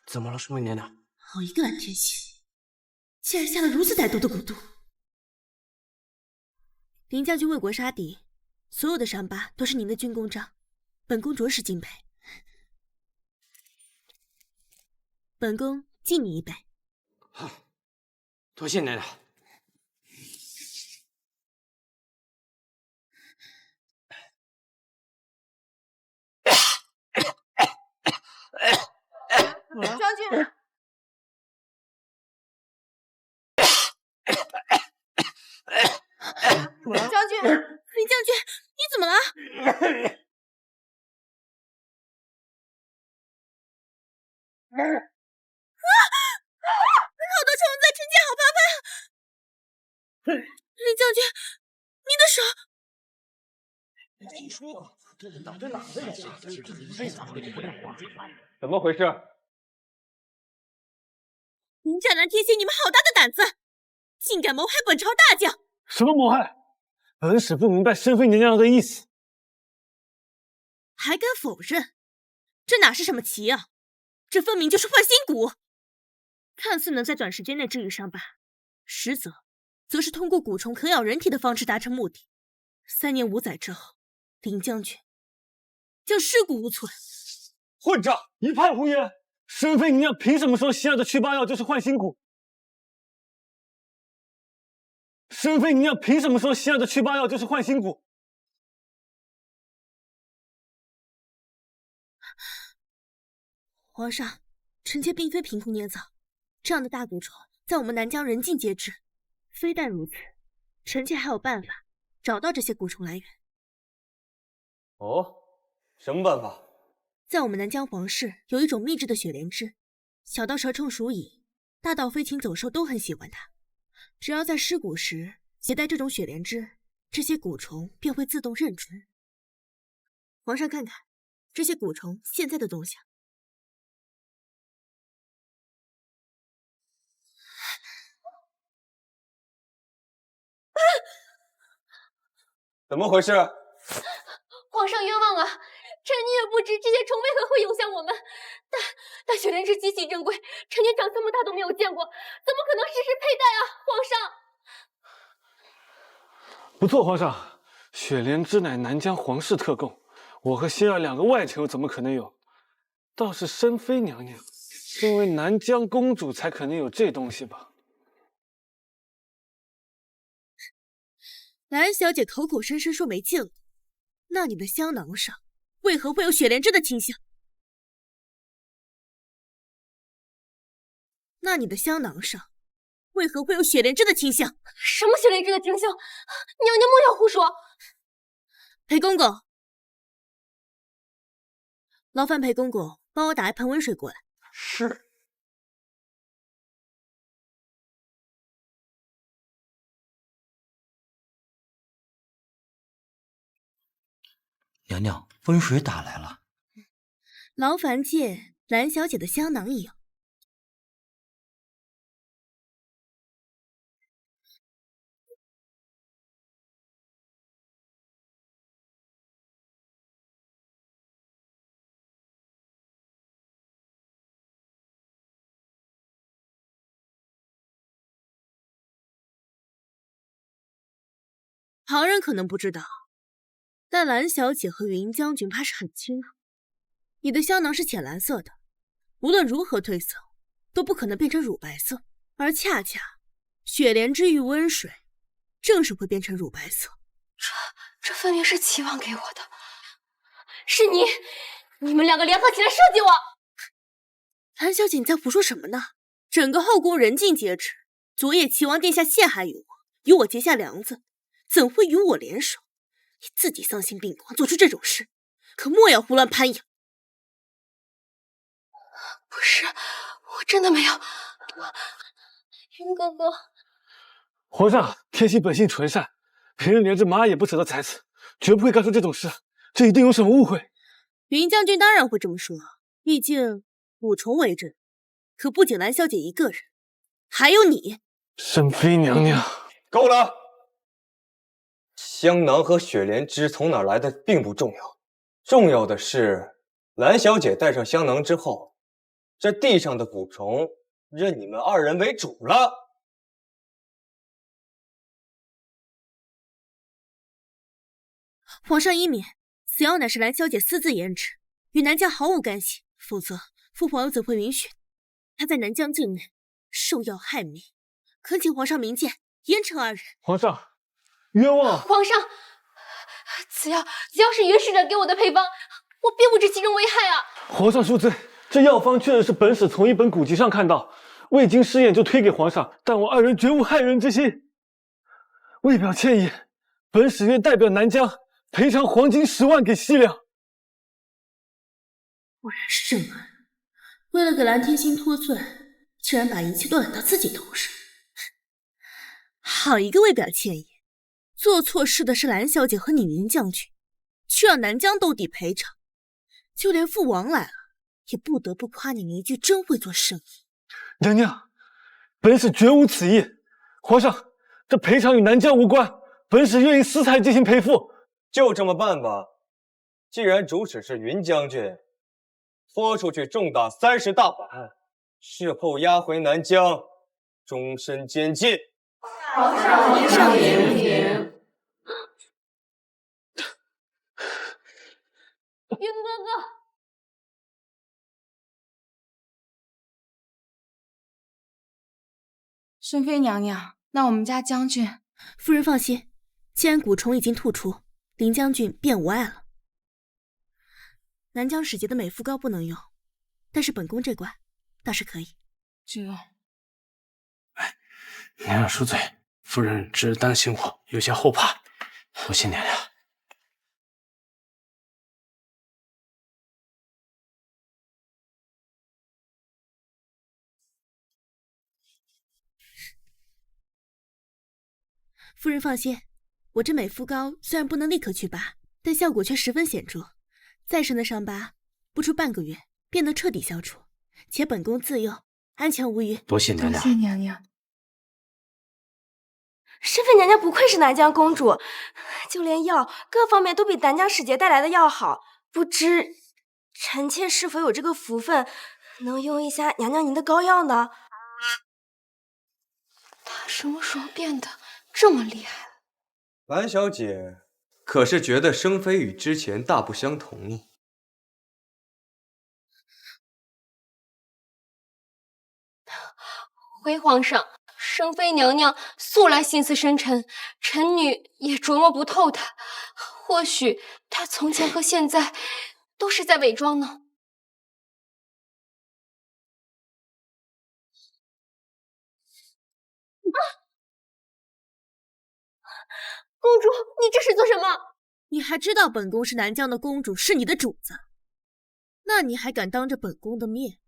怎么了，升妃娘娘？好一个蓝天心，竟然下了如此歹毒的蛊毒！林将军为国杀敌，所有的伤疤都是您的军功章，本宫着实敬佩。本宫敬你一杯。好，多谢娘娘。将军。好多虫子，臣妾好怕怕。林将军，你的手。你说这是挡着哪的人？怎么回事？林湛蓝、天心，你们好大的胆子，竟敢谋害本朝大将！什么谋害？本使不明白申妃娘娘的意思。还敢否认？这哪是什么棋啊？这分明就是换心蛊。看似能在短时间内治愈伤疤，实则是通过蛊虫啃咬人体的方式达成目的。3年5载之后，林将军将尸骨无存。混账！一派胡言！申妃娘娘凭什么说西药的祛疤药就是换心蛊？申妃娘娘凭什么说西药的祛疤药就是换心蛊？皇上，臣妾并非凭空捏造，这样的大蛊虫在我们南疆人尽皆知。非但如此，臣妾还有办法找到这些蛊虫来源。哦，什么办法？在我们南疆皇室有一种秘制的雪莲枝，小到蛇虫鼠蚁，大到飞禽走兽都很喜欢它。只要在尸骨时携带这种雪莲枝，这些蛊虫便会自动认出。皇上看看这些蛊虫现在的动向。怎么回事？皇上冤枉啊！臣女也不知这些虫为何会涌向我们，但雪莲枝极其珍贵，臣女长这么大都没有见过，怎么可能时时佩戴啊？皇上，不错，皇上，雪莲枝乃南疆皇室特供，我和心儿2个外臣又怎么可能有？倒是申妃娘娘，身为南疆公主才可能有这东西吧？蓝小姐口口声声说没见过，那你的香囊上为何会有雪莲枝的清香？那你的香囊上为何会有雪莲枝的清香？什么雪莲枝的清香？娘娘莫要胡说！裴公公，劳烦裴公公帮我打一盆温水过来。是。娘娘，温水打来了。劳烦借蓝小姐的香囊一用。旁人可能不知道，但蓝小姐和云将军怕是很清楚。你的香囊是浅蓝色的，无论如何褪色，都不可能变成乳白色。而恰恰雪莲枝遇温水，正是会变成乳白色。这分明是齐王给我的，是你们2个联合起来设计我！蓝小姐，你在胡说什么呢？整个后宫人尽皆知，昨夜齐王殿下陷害于我，与我结下梁子，怎会与我联手？你自己丧心病狂，做出这种事，可莫要胡乱攀咬。不是，我真的没有。云哥哥，皇上，天心本性纯善，平日连只蚂蚁也不舍得踩死，绝不会干出这种事。这一定有什么误会。云将军当然会这么说，毕竟蛊虫为证。可不仅蓝小姐一个人，还有你。申妃娘娘，够了！香囊和雪莲枝从哪来的并不重要，重要的是蓝小姐戴上香囊之后，这地上的蛊虫认你们2人为主了。皇上英明，此药乃是蓝小姐私自研制，与南疆毫无干系，否则父皇又怎会允许她在南疆境内受药害民？恳请皇上明鉴，严惩2人。皇上，冤枉！皇上，此药是于使者给我的配方，我并不知其中危害啊！皇上恕罪，这药方确实是本使从一本古籍上看到，未经试验就推给皇上，但我2人绝无害人之心。为表歉意，本使愿代表南疆赔偿黄金10万给西凉。果然是郑安，为了给蓝天星脱罪，竟然把一切都揽到自己头上。好一个为表歉意，做错事的是蓝小姐和你宁将军，却让南疆斗地赔偿，就连父王来了，也不得不夸你一句真会做生意。娘娘，本使绝无此意。皇上，这赔偿与南疆无关，本使愿意私财进行赔付。就这么办吧。既然主使是云将军，拖出去重打30大板，事后押回南疆，终身监禁。皇上您上言请。云哥哥，珍妃娘娘，那我们家将军……夫人放心，既然蛊虫已经吐出，林将军便无碍了。南疆使节的美肤膏不能用，但是本宫这罐倒是可以。这……娘娘恕罪，夫人只是担心我，有些后怕，多谢娘娘。夫人放心，我这美肤膏虽然不能立刻去疤，但效果却十分显著，再深的伤疤不出半个月便能彻底消除，且本宫自用，安全无虞。多谢娘娘。多谢娘娘。珍妃娘娘不愧是南疆公主，就连药各方面都比南疆使节带来的药好。不知臣妾是否有这个福分，能用一下娘娘您的膏药呢？他什么时候变得这么厉害了？蓝小姐可是觉得生妃与之前大不相同呢？回皇上，生妃娘娘素来心思深沉，臣女也琢磨不透她。或许她从前和现在都是在伪装呢。公主，你这是做什么？你还知道本宫是南疆的公主，是你的主子，那你还敢当着本宫的面，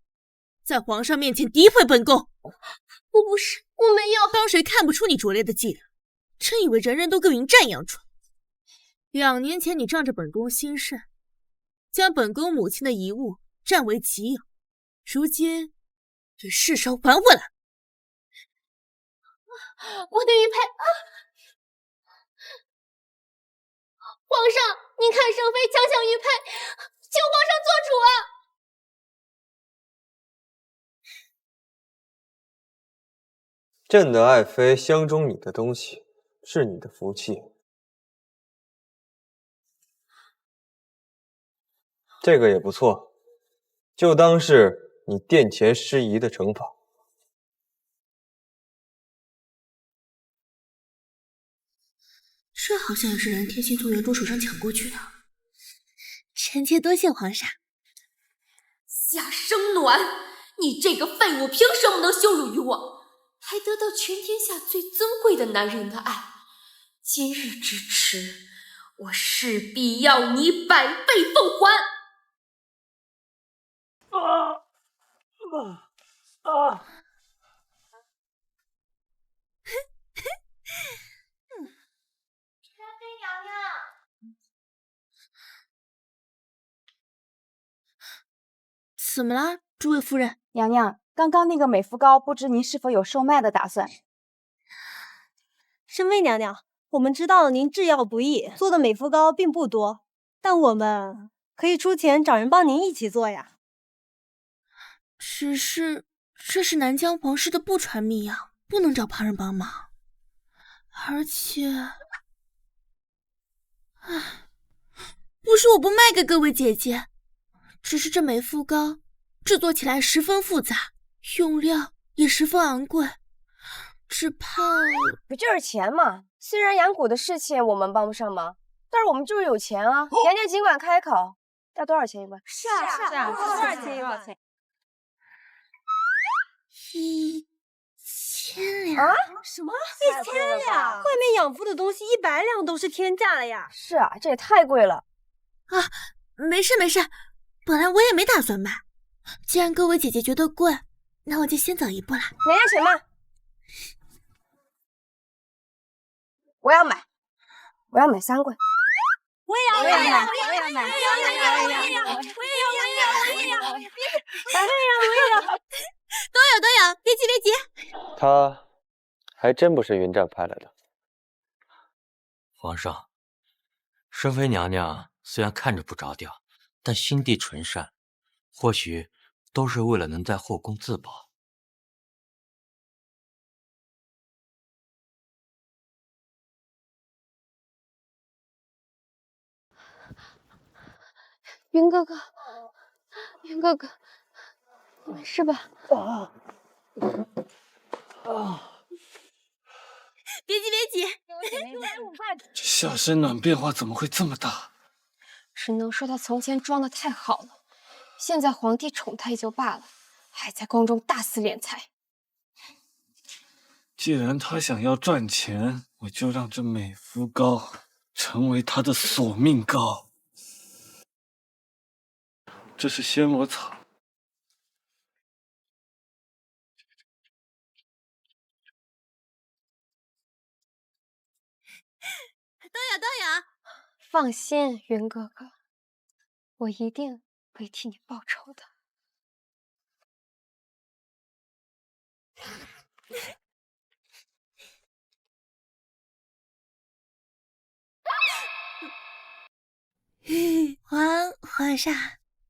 在皇上面前诋毁本宫？我不是，我没有。当谁看不出你拙劣的伎俩？真以为人人都跟云战一样蠢？2年前你仗着本宫心善，将本宫母亲的遗物占为己有，如今也是时候还回来。我的玉佩啊！皇上，您看圣妃强抢玉佩，求皇上做主啊！朕的爱妃相中你的东西，是你的福气。这个也不错，就当是你殿前失仪的惩罚。这好像也是蓝天星从原主手上抢过去的。臣妾多谢皇上。夏生暖，你这个废物，凭什么能羞辱于我，还得到全天下最尊贵的男人的爱？今日之耻，我势必要你100倍奉还！怎么了，诸位夫人？娘娘，刚刚那个美肤膏，不知您是否有售卖的打算？珍妃娘娘，我们知道您制药不易，做的美肤膏并不多，但我们可以出钱找人帮您一起做呀。只是这是南疆皇室的不传秘药，不能找旁人帮忙。而且，不是我不卖给各位姐姐，只是这美肤膏制作起来十分复杂，用料也十分昂贵，只怕……不就是钱吗？虽然养蛊的事情我们帮不上忙，但是我们就是有钱啊！娘娘尽管开口，要多少钱一罐？是啊，多少钱一罐？ 1000啊？什么1000呀？外面养父的东西100两都是天价了呀！是啊，这也太贵了啊！没事没事，本来我也没打算买，既然各位姐姐觉得贵，那我就先走一步啦。娘娘且慢，我要买3棍。我也要买，都有，别急。他还真不是云战派来的。皇上，珍妃娘娘虽然看着不着调，但心地纯善，或许都是为了能在后宫自保。云哥哥，你没事吧？别急。这下身暖变化怎么会这么大？只能说他从前装的太好了，现在皇帝宠他也就罢了，还在宫中大肆敛财。既然他想要赚钱，我就让这美肤膏成为他的索命膏。这是仙魔草。都有。放心，云哥哥，我一定会替你报仇的。皇上，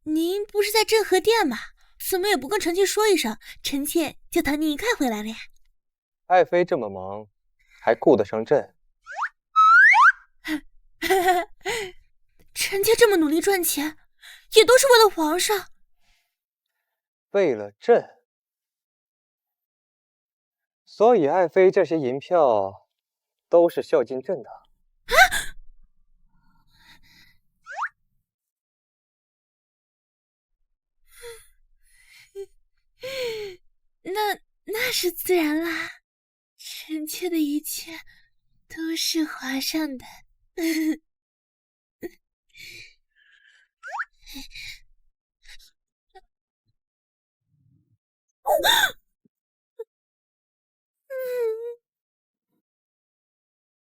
您不是在镇河殿吗？怎么也不跟臣妾说一声，臣妾就同您一块回来了呀。爱妃这么忙，还顾得上朕？臣妾这么努力赚钱，也都是为了皇上。为了朕，所以爱妃这些银票都是孝敬朕的。那是自然啦，臣妾的一切都是皇上的。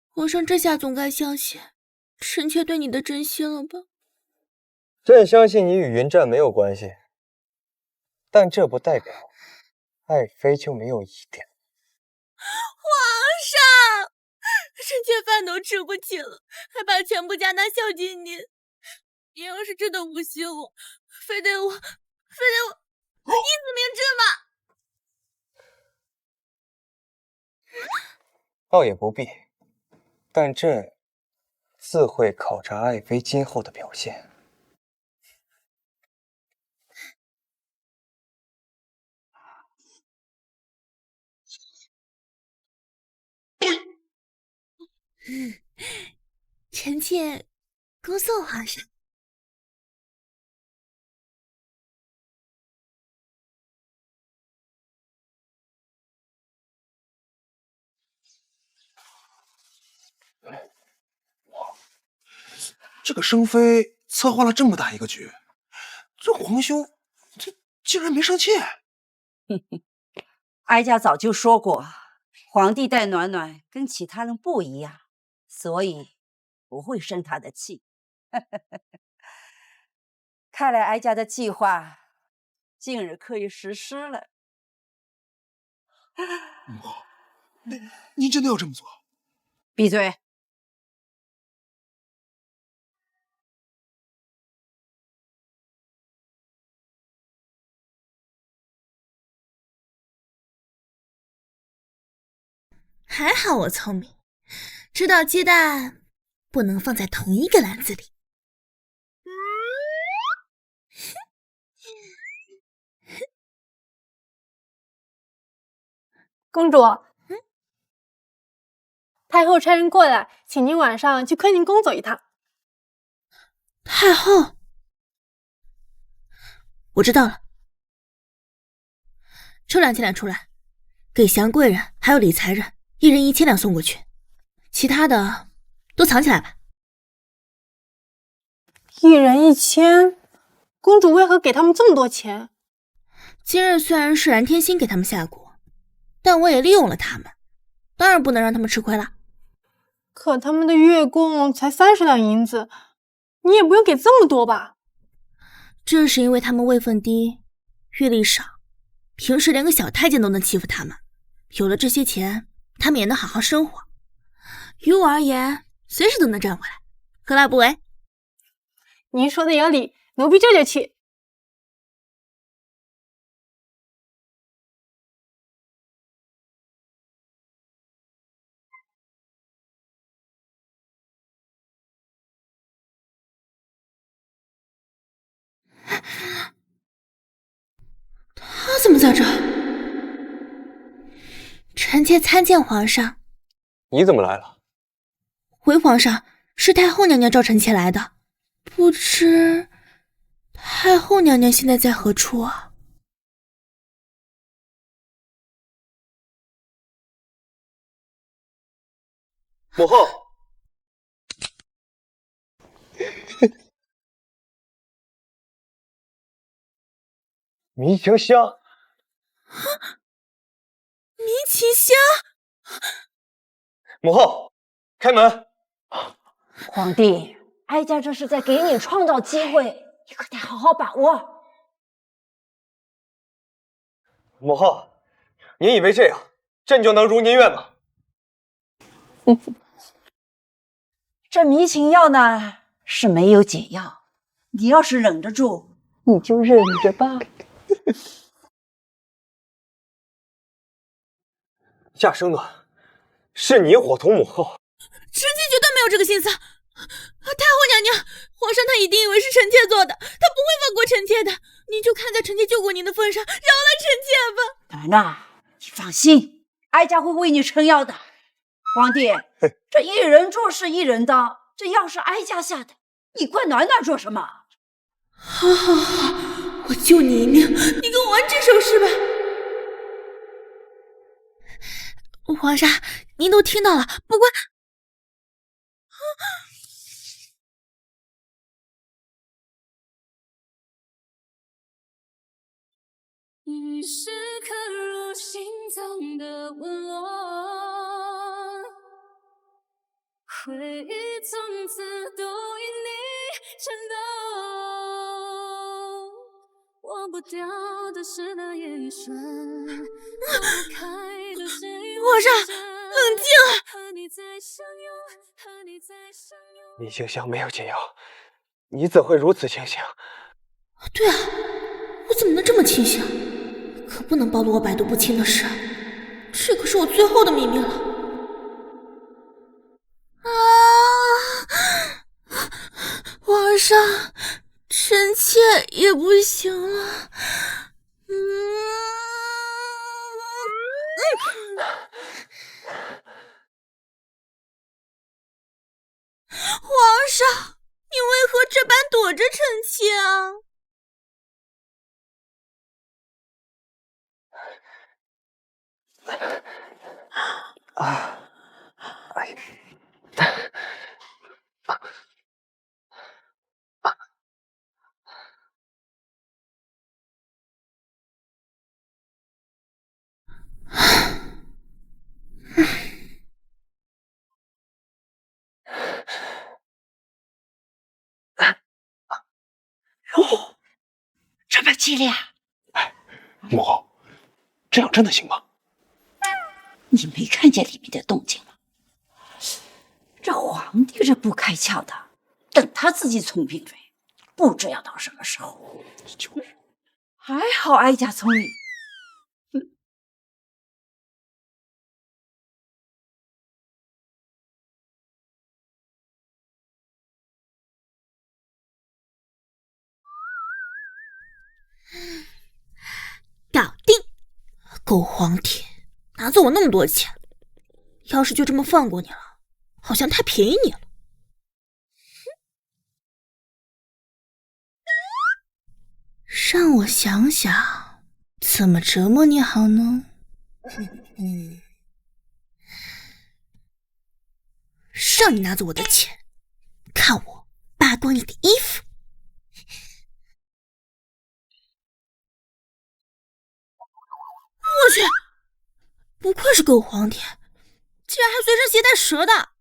皇上这下总该相信臣妾对你的真心了吧？朕相信你与云战没有关系，但这不代表爱妃就没有疑点。皇上，臣妾饭都吃不起了，还把全部家当孝敬您。您要是真的不信我，非得我一死明志吗？倒也不必，但朕自会考察爱妃今后的表现。臣妾恭送皇上。这个生妃策划了这么大一个局，这皇兄这竟然没生气。哀家早就说过，皇帝待暖暖跟其他人不一样，所以不会生他的气。看来哀家的计划近日可以实施了。母后，您真的要这么做？闭嘴！还好我聪明，知道鸡蛋不能放在同一个篮子里。公主，太后差人过来，请您晚上去坤宁宫走一趟。太后，我知道了。秋兰进来出来，给祥贵人还有理财人一人1000两送过去，其他的都藏起来吧。1人1000，公主为何给他们这么多钱？今日虽然是蓝天星给他们下蛊，但我也利用了他们，当然不能让他们吃亏了。可他们的月供才30两银子，你也不用给这么多吧？这是因为他们位分低，阅历少，平时连个小太监都能欺负他们。有了这些钱，他们也能好好生活。于我而言，随时都能赚回来，何乐不为？您说的有理，奴婢这就去。他怎么在这？臣妾参见皇上。你怎么来了？回皇上，是太后娘娘召臣妾来的，不知太后娘娘现在在何处啊？母后。迷情香。迷情香。母后，开门。皇帝，哀家这是在给你创造机会，你可得好好把握。母后，您以为这样朕就能如您愿吗？这迷情药呢是没有解药，你要是忍得住，你就忍着吧。夏生暖，是你伙同母后。臣妾绝对没有这个心思。太后娘娘，皇上他一定以为是臣妾做的，他不会放过臣妾的。您就看在臣妾救过您的份上，饶了臣妾吧。暖暖，你放心，哀家会为你撑腰的。皇帝，这一人做事一人当，这药是哀家下的，你怪暖暖做什么？好，我救你一命，你给我完这首诗吧。皇上，您都听到了，不管。你是刻入心脏的纹络，回忆从此都因你颤抖，忘不掉的是那眼神，躲不开的是皇上，冷静啊！迷情香没有解药，你怎会如此清醒？对啊，我怎么能这么清醒？可不能暴露我百毒不侵的事，这可是我最后的秘密了。皇上，臣妾也不行了。皇上，你为何这般躲着臣妾啊？哦，这么激烈？母后，这样真的行吗？你没看见里面的动静吗？这皇帝这不开窍的，等他自己聪明嘴，不知要到什么时候。就是还好哀家聪明。搞定！狗皇帝拿走我那么多钱，要是就这么放过你了，好像太便宜你了。让我想想，怎么折磨你好呢？让你拿走我的钱，看我扒光你的衣服！我去，不愧是狗皇帝，竟然还随身携带蛇的。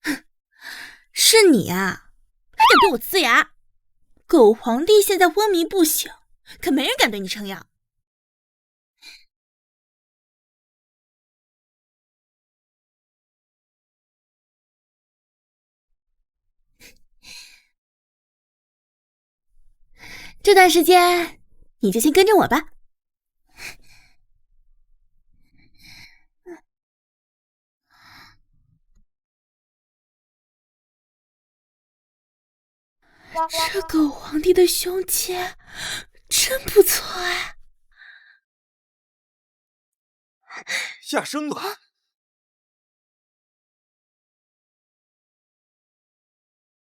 哼，是你啊，还敢对我呲牙！狗皇帝现在昏迷不醒，可没人敢对你撑腰。这段时间你就先跟着我吧。这狗皇帝的胸肌真不错哎。夏生暖，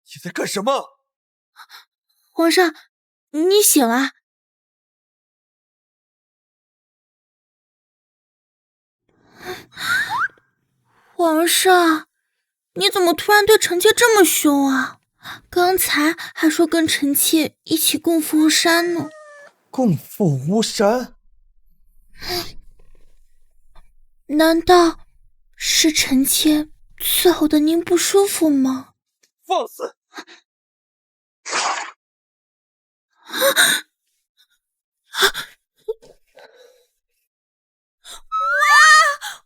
你在干什么？皇上，你醒了。皇上，你怎么突然对臣妾这么凶啊？刚才还说跟臣妾一起共赴巫山呢。共赴巫山？难道是臣妾伺候的您不舒服吗？放肆！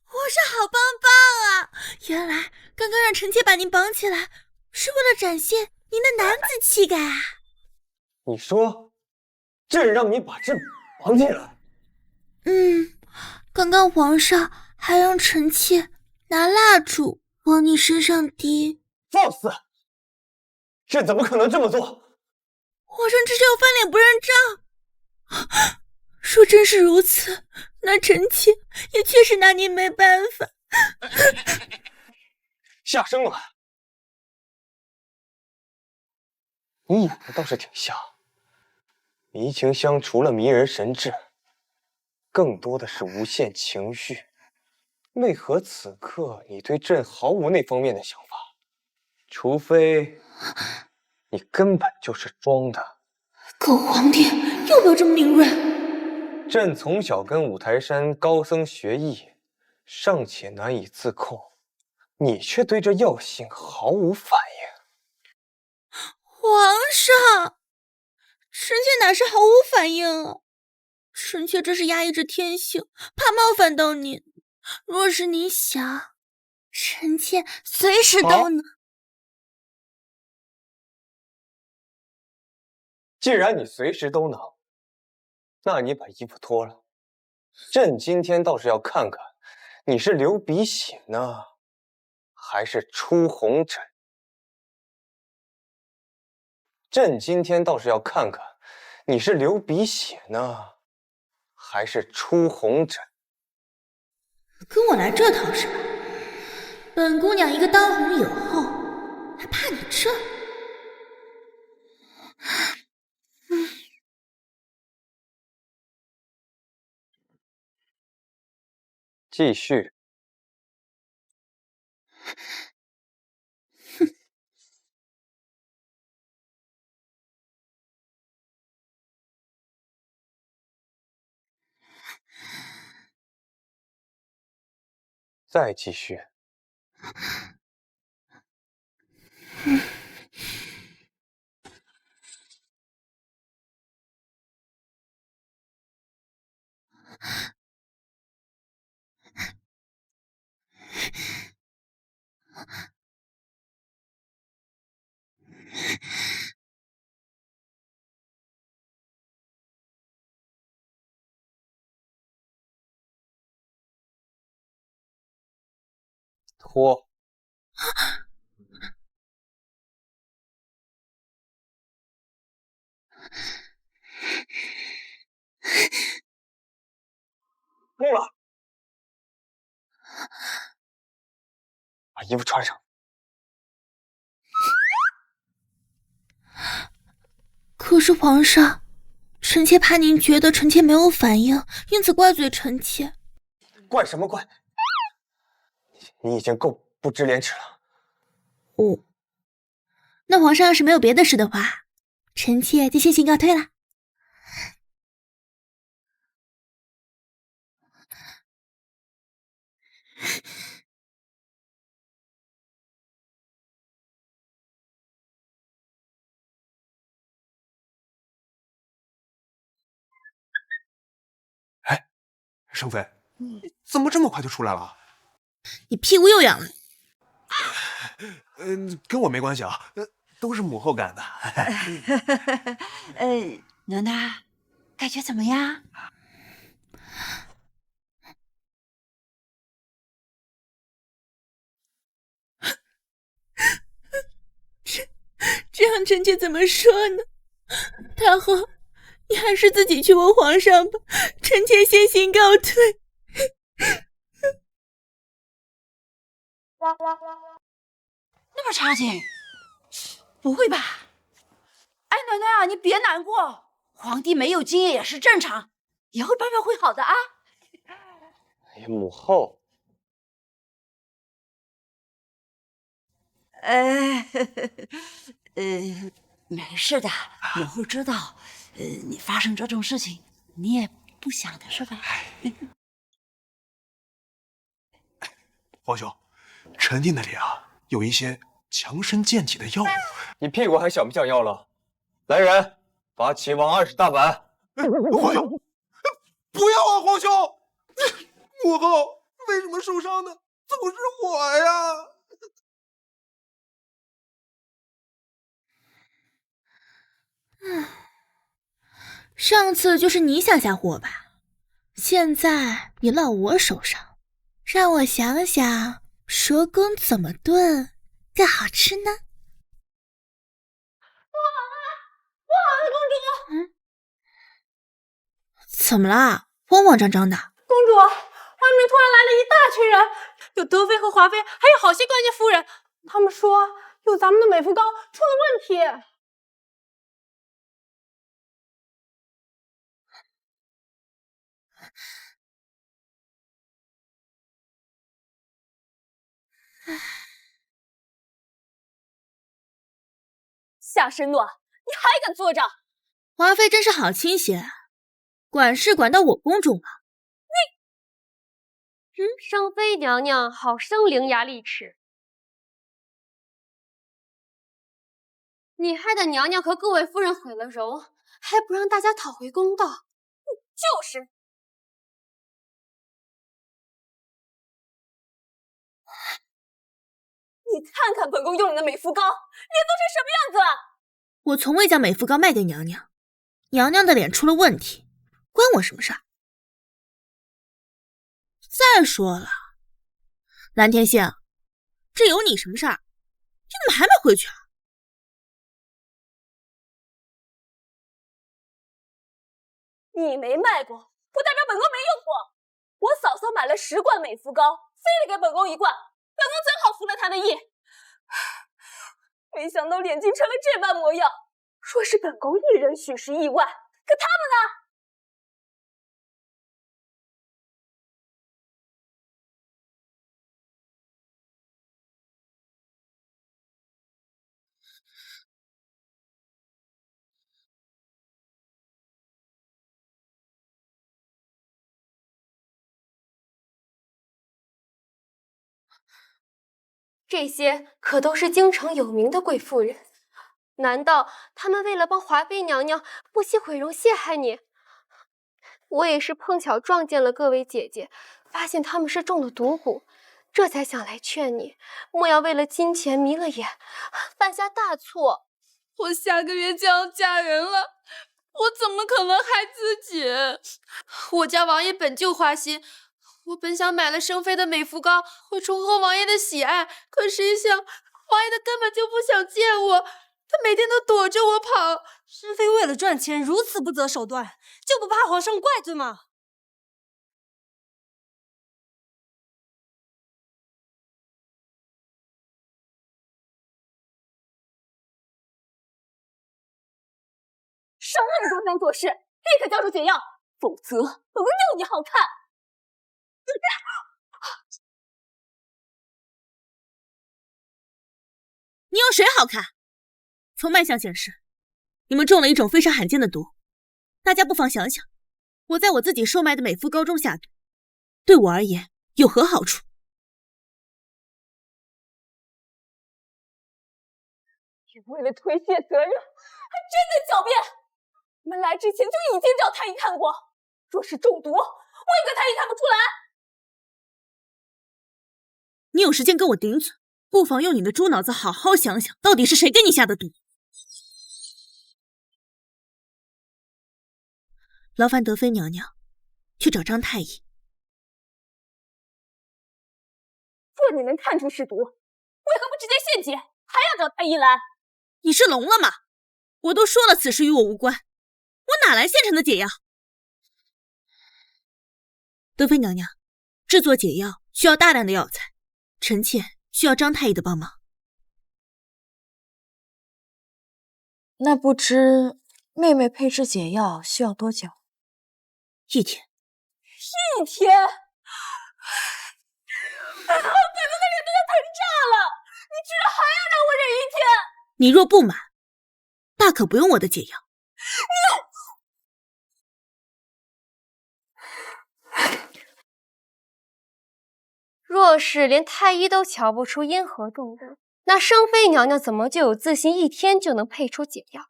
皇上好棒棒啊！原来刚刚让臣妾把您绑起来，是为了展现您的男子气概啊！你说，朕让你把朕绑起来？刚刚皇上还让臣妾拿蜡烛往你身上滴。放肆！朕怎么可能这么做？皇上这是要翻脸不认账。若真是如此，那臣妾也确实拿您没办法。夏生暖，你演的倒是挺像。迷情香除了迷人神智，更多的是无限情绪。为何此刻你对朕毫无那方面的想法？除非你根本就是装的。狗皇帝要不要这么敏锐？朕从小跟五台山高僧学艺，尚且难以自控，你却对这药性毫无反应。皇上，臣妾哪是毫无反应啊？臣妾这是压抑着天性，怕冒犯到您。若是你想，臣妾随时都能。既然你随时都能，那你把衣服脱了。朕今天倒是要看看，你是流鼻血呢，还是出红疹？朕今天倒是要看看，你是流鼻血呢，还是出红疹？跟我来这套是吧？本姑娘一个当红影后，还怕你这？继续。再继续。脱。够了，把衣服穿上。可是皇上，臣妾怕您觉得臣妾没有反应，因此怪罪臣妾。怪什么怪？你已经够不知廉耻了。哦，那皇上要是没有别的事的话，臣妾就先行告退了。盛妃，怎么这么快就出来了？你屁股又痒了。跟我没关系啊，都是母后干的。娘娘，感觉怎么样？这样臣妾怎么说呢？太后，你还是自己去问皇上吧，臣妾先行告退。那么差劲？不会吧？哎，娘娘啊，你别难过，皇帝没有经验也是正常，以后办法会好的啊。哎呀，母后，没事的，母后知道，你发生这种事情，你也不想的是吧？皇兄，臣弟那里啊有一些强身健体的药物。你屁股还想不想要了？来人，罚齐王20大板。皇兄，不要啊，皇兄！母后为什么受伤的总是我呀？上次就是你想吓唬我吧，现在你落我手上，让我想想蛇羹怎么炖更好吃呢？不好了，公主！怎么啦？慌慌张张的。公主，外面突然来了一大群人，有德妃和华妃，还有好些官家夫人。他们说用咱们的美肤膏出了问题。夏申诺，你还敢作诈？华妃真是好清闲，管事管到我宫中了。商妃娘娘好生伶牙俐齿，你害得娘娘和各位夫人毁了容，还不让大家讨回公道。就是。你看看本宫用你的美肤膏，脸做成什么样子了？我从未将美肤膏卖给娘娘，娘娘的脸出了问题，关我什么事儿？再说了，蓝天星，这有你什么事儿？你怎么还没回去啊？你没卖过，不代表本宫没用过。我嫂嫂买了10罐美肤膏，非得给本宫1罐，本宫正好服了她的意。没想到脸竟成了这般模样。若是本宫一人许是1万，可他们呢？这些可都是京城有名的贵妇人，难道他们为了帮华妃娘娘不惜毁容陷害你？我也是碰巧撞见了各位姐姐，发现他们是中了毒蛊，这才想来劝你，莫要为了金钱迷了眼，犯下大错。我下个月就要嫁人了，我怎么可能害自己？我家王爷本就花心，我本想买了生妃的美肤膏，会重获王爷的喜爱，可谁想王爷他根本就不想见我，他每天都躲着我跑。申妃为了赚钱如此不择手段，就不怕皇上怪罪吗？少让你多想做事，立刻交出解药，否则我有你好看！你有谁好看？从脉象显示，你们中了一种非常罕见的毒。大家不妨想想，我在我自己售卖的美肤膏中下毒，对我而言有何好处？你为了推卸责任，还真的狡辩！我们来之前就已经找太医看过，若是中毒，为何太医看不出来？你有时间跟我顶嘴，不妨用你的猪脑子好好想想，到底是谁给你下的毒？劳烦德妃娘娘去找张太医。若你能看出是毒，为何不直接献解，还要找太医来？你是聋了吗？我都说了此事与我无关，我哪来现成的解药？德妃娘娘，制作解药需要大量的药材，臣妾需要张太医的帮忙。那不知妹妹配制解药需要多久？1天。1天？本子的脸都要疼炸了，你居然还要让我忍1天？你若不满，大可不用我的解药。若是连太医都瞧不出因何中毒，那生妃娘娘怎么就有自信1天就能配出解药？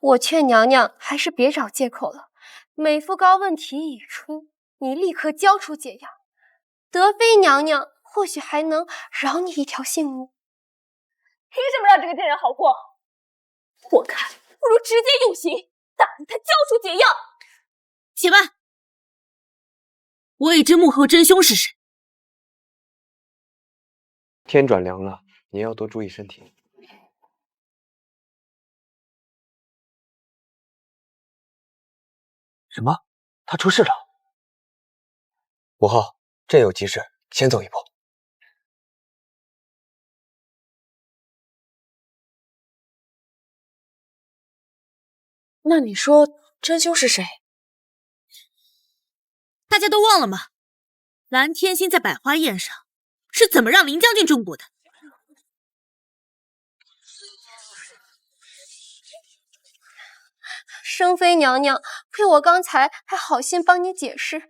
我劝娘娘还是别找借口了。美肤膏问题已出，你立刻交出解药，德妃娘娘或许还能饶你一条性命。凭什么让这个贱人好过？我看不如直接用刑，打令他交出解药。且慢，我已知幕后真凶是谁。天转凉了，你要多注意身体。什么？他出事了？5号，朕有急事，先走一步。那你说真凶是谁？大家都忘了吗？蓝天星在百花宴上是怎么让林将军中蛊的？生妃娘娘，亏我刚才还好心帮你解释，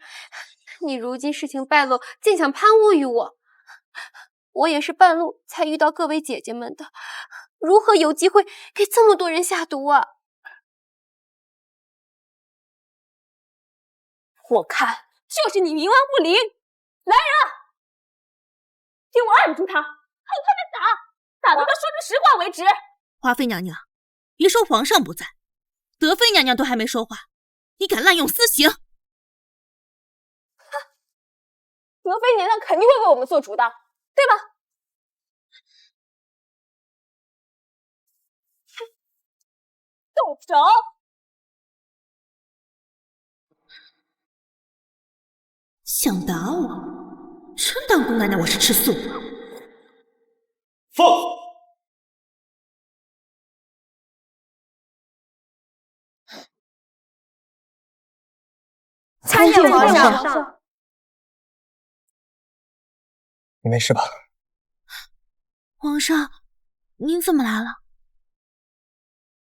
你如今事情败露，竟想攀污于我。我也是半路才遇到各位姐姐们的，如何有机会给这么多人下毒啊？我看就是你冥顽不灵！来人，给我按住他，狠狠的打，打到他说出实话为止。华妃娘娘，别说皇上不在，德妃娘娘都还没说话，你敢滥用私刑？德妃娘娘肯定会为我们做主的，对吧？动手！想打我？真当姑奶奶我是吃素的？放！参见皇上。你没事吧？皇上，您怎么来了？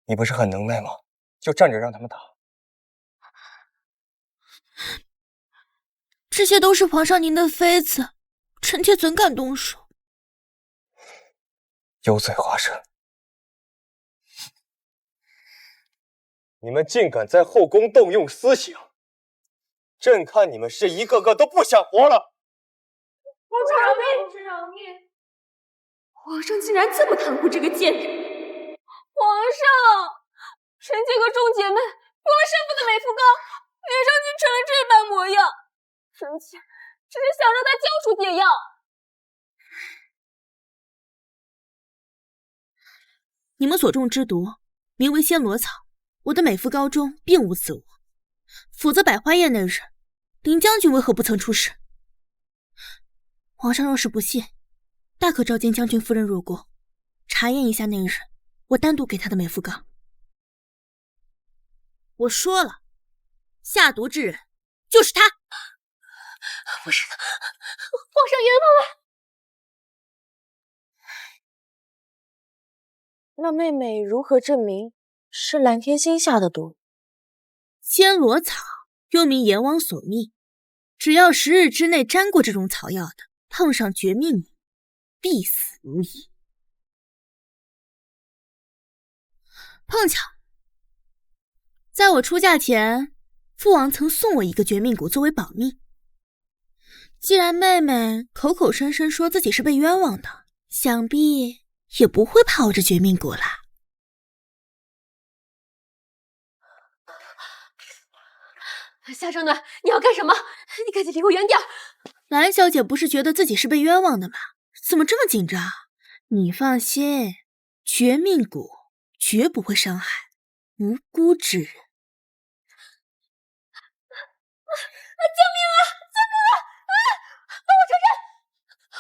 你不是很能耐吗？就站着让他们打。这些都是皇上您的妃子，臣妾怎敢动手？油嘴滑舌！你们竟敢在后宫动用私刑，朕看你们是一个个都不想活了！皇上饶命！饶命！皇上竟然这么袒护这个贱人！皇上，臣妾和众姐妹用了生父的美肤膏，脸上竟成了这般模样。臣妾只是想让他交出解药。你们所中之毒名为暹罗草，我的美肤膏中并无此物，否则百花宴那日，林将军为何不曾出事？皇上若是不信，大可召见将军夫人入宫，查验一下那日我单独给她的美肤膏。我说了，下毒之人就是他。不是的，皇上冤枉啊！那妹妹如何证明是蓝天星下的毒？暹罗草又名阎王索命，只要10日之内沾过这种草药的，碰上绝命女，必死无疑。碰巧，在我出嫁前，父王曾送我一个绝命蛊作为保命。既然妹妹口口声声说自己是被冤枉的，想必也不会怕我这绝命蛊啦。夏正暖，你要干什么？你赶紧离我远点！蓝小姐不是觉得自己是被冤枉的吗？怎么这么紧张？你放心，绝命蛊绝不会伤害无辜之人。救命啊！救命啊！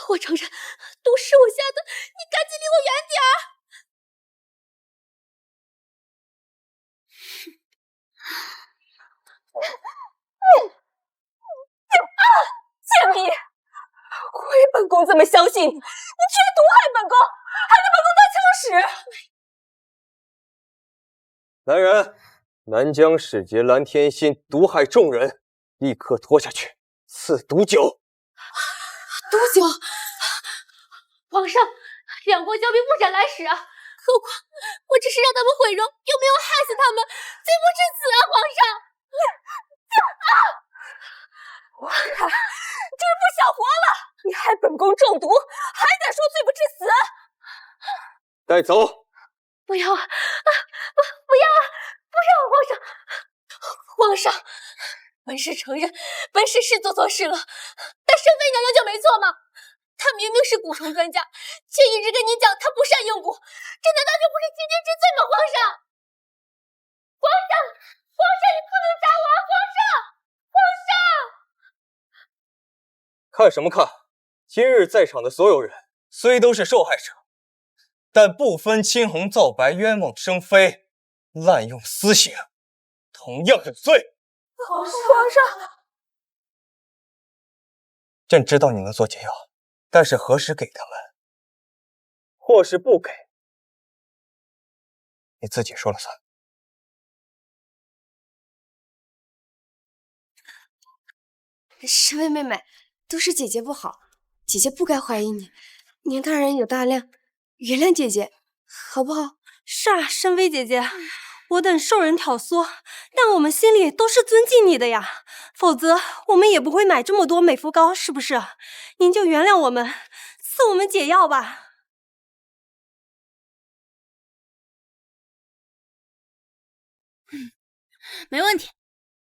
我承认，毒是我下的，你赶紧离我远点儿！贱婢，亏本宫这么相信你，你居然毒害本宫，还给本宫当枪使！来人，南疆使节蓝天心毒害众人，立刻拖下去，赐毒酒。毒酒！皇上，两国交兵不斩来使啊！何况我只是让他们毁容，又没有害死他们，罪不至此啊！皇上！我看就是不想活了！你害本宫中毒，还敢说罪不至死？带走！不要啊！不要啊！不要啊！皇上！皇上，本是承认，本是做错事了，但圣妃娘娘就没错吗？她明明是蛊虫专家，却一直跟您讲她不善用蛊，这难道就不是欺君之罪吗？皇上！皇上！皇上，你不能杀我啊！皇上！皇上！看什么看？今日在场的所有人虽都是受害者，但不分青红皂白，冤枉生非，滥用私刑，同样有罪。皇上，朕知道你能做解药，但是何时给他们，或是不给，你自己说了算。是位妹妹，都是姐姐不好，姐姐不该怀疑你。您大人有大量，原谅姐姐，好不好？是啊，申妃姐姐，我等受人挑唆，但我们心里都是尊敬你的呀，否则我们也不会买这么多美肤膏，是不是？您就原谅我们，赐我们解药吧。没问题，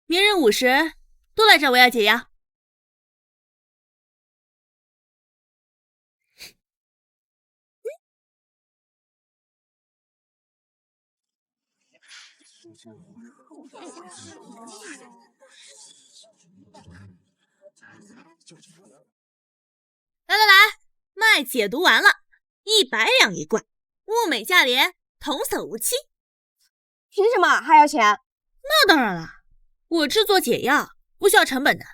明日午时都来找我要解药。来，卖解毒丸了，100两一罐，物美价廉，童叟无欺。凭什么还要钱？那当然了，我制作解药不需要成本的，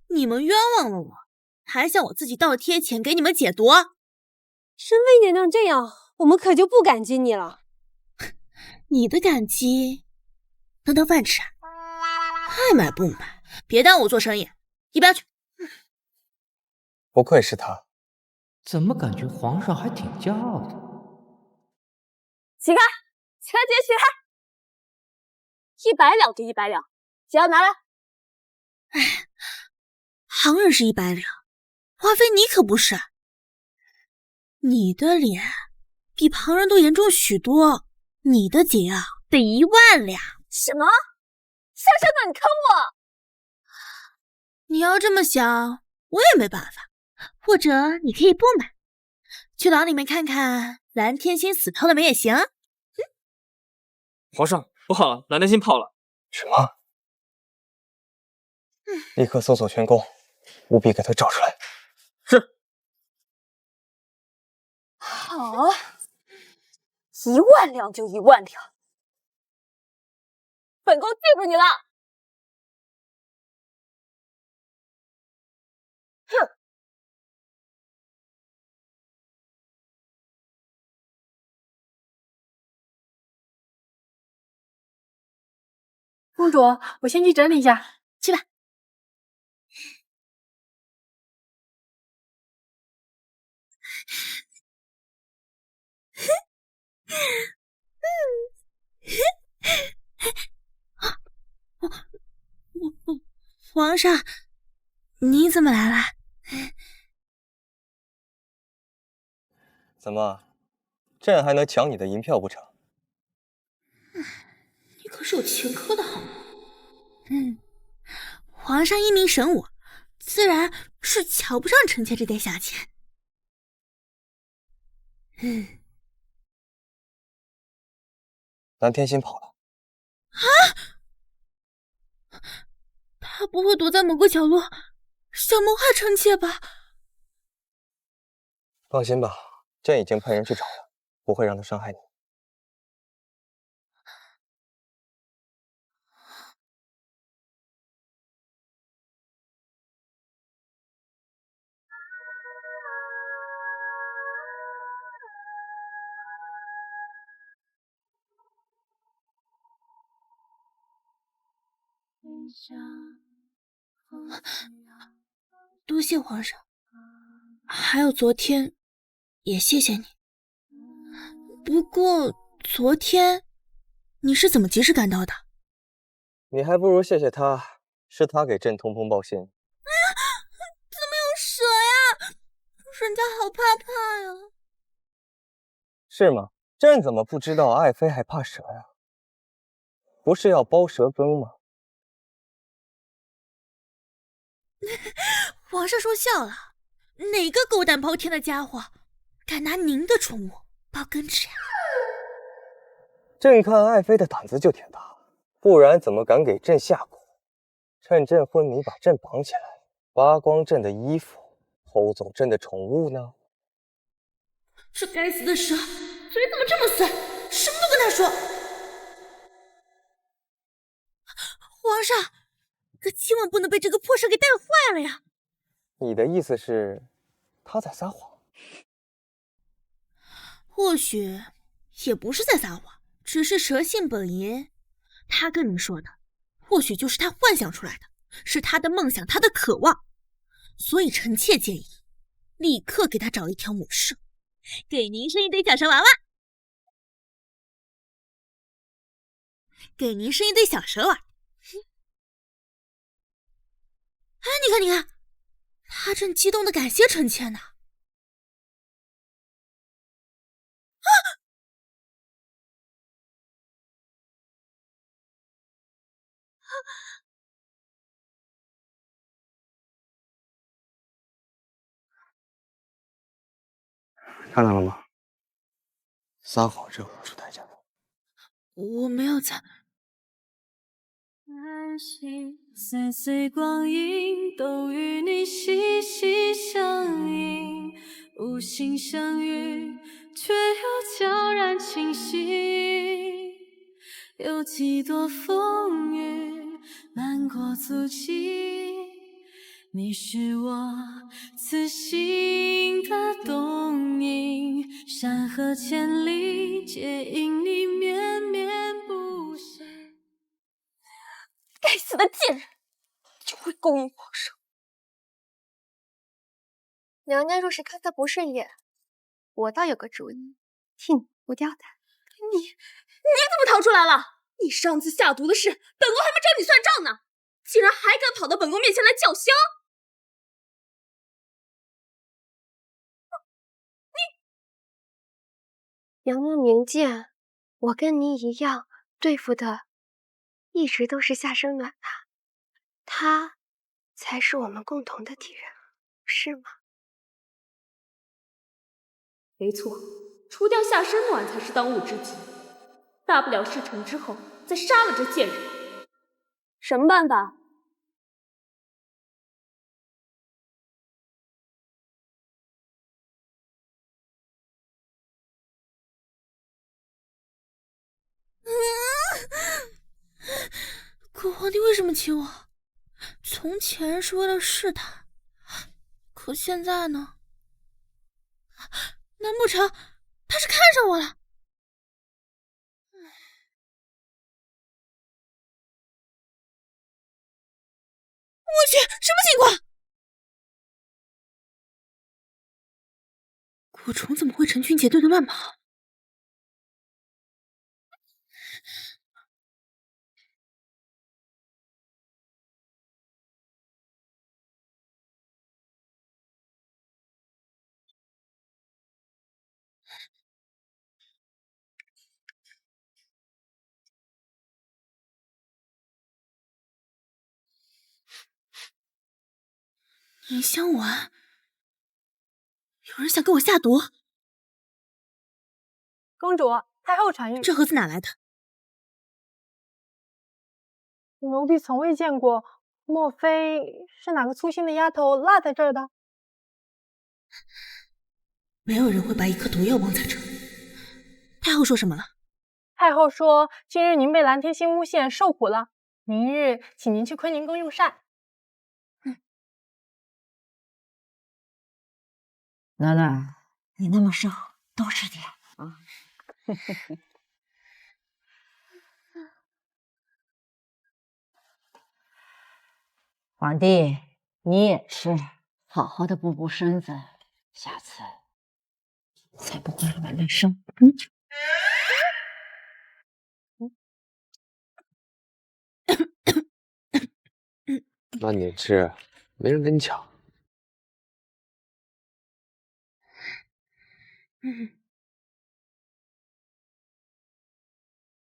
你们冤枉了我，还想我自己倒贴钱给你们解毒？申妃娘娘这样，我们可就不感激你了。你的感激能当饭吃啊？爱买不买，别耽误我做生意，一边去。不愧是他，怎么感觉皇上还挺骄傲的？起开，起来，姐，起来！100两就100两，解药拿来。哎，旁人是100两，华妃你可不是，你的脸比旁人都严重许多，你的解药得1万两。什么？夏山的，你坑我！你要这么想，我也没办法。或者你可以不买，去牢里面看看蓝天星死透了没也行。皇上，不好了，蓝天星泡了。什么？立刻搜索全宫，务必给他找出来。是。好，1万两就1万两。本宫记住你了。哼！公主，我先去整理一下，去吧。皇上，你怎么来了？怎么，朕还能抢你的银票不成？你可是有前科的好吗？皇上英明神武，自然是瞧不上臣妾这点小钱。蓝天心跑了。啊！他不会躲在某个角落，想谋害臣妾吧？放心吧，朕已经派人去找了，不会让他伤害你。多谢皇上，还有昨天，也谢谢你。不过昨天你是怎么及时赶到的？你还不如谢谢他，是他给朕通风报信。哎呀，怎么有蛇呀？人家好怕怕呀。是吗？朕怎么不知道爱妃还怕蛇呀？不是要包蛇羹吗？皇上说笑了，哪个狗胆包天的家伙敢拿您的宠物包羹吃呀？朕看爱妃的胆子就挺大，不然怎么敢给朕下蛊？趁朕昏迷把朕绑起来，扒光朕的衣服，偷走朕的宠物呢？这该死的蛇嘴怎么这么碎，什么都跟他说。皇上，可千万不能被这个破蛇给带坏了呀！你的意思是，他在撒谎？或许也不是在撒谎，只是蛇性本淫。他跟你说的，或许就是他幻想出来的，是他的梦想，他的渴望。所以臣妾建议，立刻给他找一条母蛇，给您生一堆小蛇娃娃。给您生一堆小蛇玩。哎，你看，你看，他正激动的感谢臣妾呢。看到了吗？撒谎是要付出代价的。我没有在。岁岁光阴都与你息息相印，无心相遇，却又悄然清晰。有几多风雨漫过足迹，你是我此心的动因，山河千里皆因你绵绵不息。该死的贱人，就会勾引皇上。娘娘若是看他不顺眼，我倒有个主意，替你除掉他。你怎么逃出来了？你上次下毒的事，本宫还没找你算账呢，竟然还敢跑到本宫面前来叫嚣！娘娘明鉴，我跟您一样对付的一直都是夏生暖啊，他才是我们共同的敌人，是吗？没错，除掉夏生暖才是当务之急，大不了事成之后再杀了这贱人。什么办法？可皇帝为什么亲我？从前是为了试探，可现在呢？难不成他是看上我了？我去，什么情况？果虫怎么会成群结队的乱跑？宁香丸，有人想给我下毒。公主，太后传谕，这盒子哪来的？奴婢从未见过，莫非是哪个粗心的丫头落在这儿的？没有人会把一颗毒药忘在这儿。太后说什么了？太后说，今日您被蓝天星诬陷，受苦了，明日请您去坤宁宫用膳。暖暖，你那么瘦，多吃点啊。皇帝，你也吃，好好的补补身子，下次才不会乱乱生。那你吃，没人跟你抢。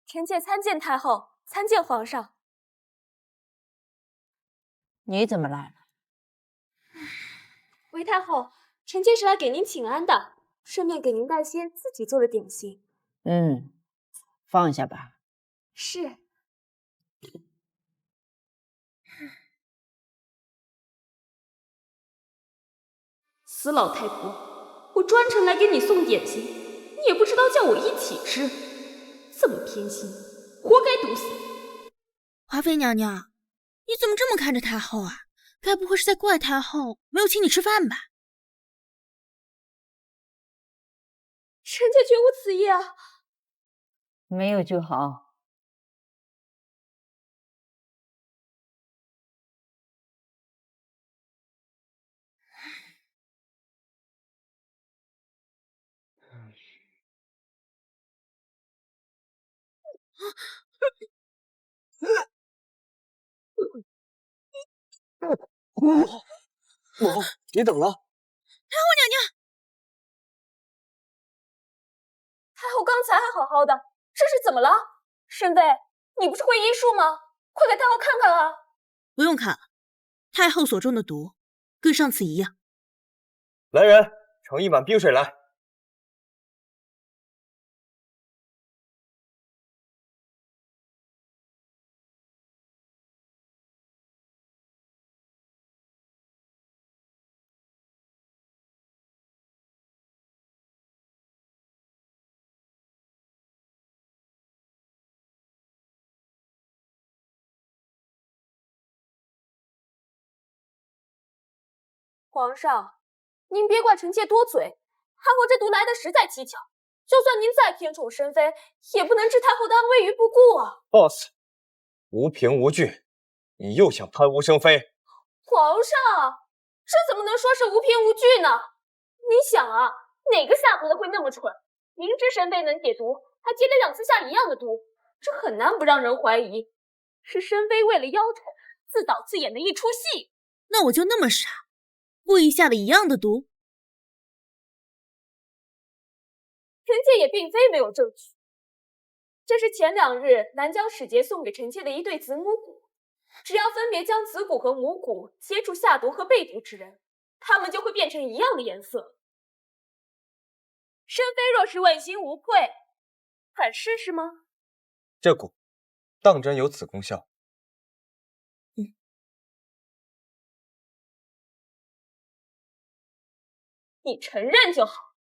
臣妾参见太后，参见皇上。你怎么来了？韦太后，臣妾是来给您请安的，顺便给您带些自己做的点心。放下吧。是。死老太婆，我专程来给你送点心，你也不知道叫我一起吃，这么偏心，活该毒死。华妃娘娘，你怎么这么看着太后啊？该不会是在怪太后没有请你吃饭吧？臣妾绝无此意啊。没有就好。母后，别等了。太后娘娘，太后刚才还好好的，这是怎么了？沈妃，你不是会医术吗？快给太后看看啊！不用看了，太后所中的毒跟上次一样。来人，盛一碗冰水来。皇上，您别怪臣妾多嘴，太后这毒来的实在蹊跷，就算您再偏宠申妃，也不能置太后的安危于不顾啊。boss， 无凭无据，你又想贪污生妃？皇上，这怎么能说是无凭无据呢？你想啊，哪个下毒的会那么蠢？明知申妃能解毒，还接连2次下一样的毒，这很难不让人怀疑是申妃为了腰臣自导自演的一出戏。那我就那么傻，故意下了一样的毒？臣妾也并非没有证据，这是前2日南疆使节送给臣妾的一对子母骨，只要分别将子骨和母骨接触下毒和被毒之人，它们就会变成一样的颜色。申妃若是问心无愧，敢试试吗？这蛊当真有此功效？你承认就好。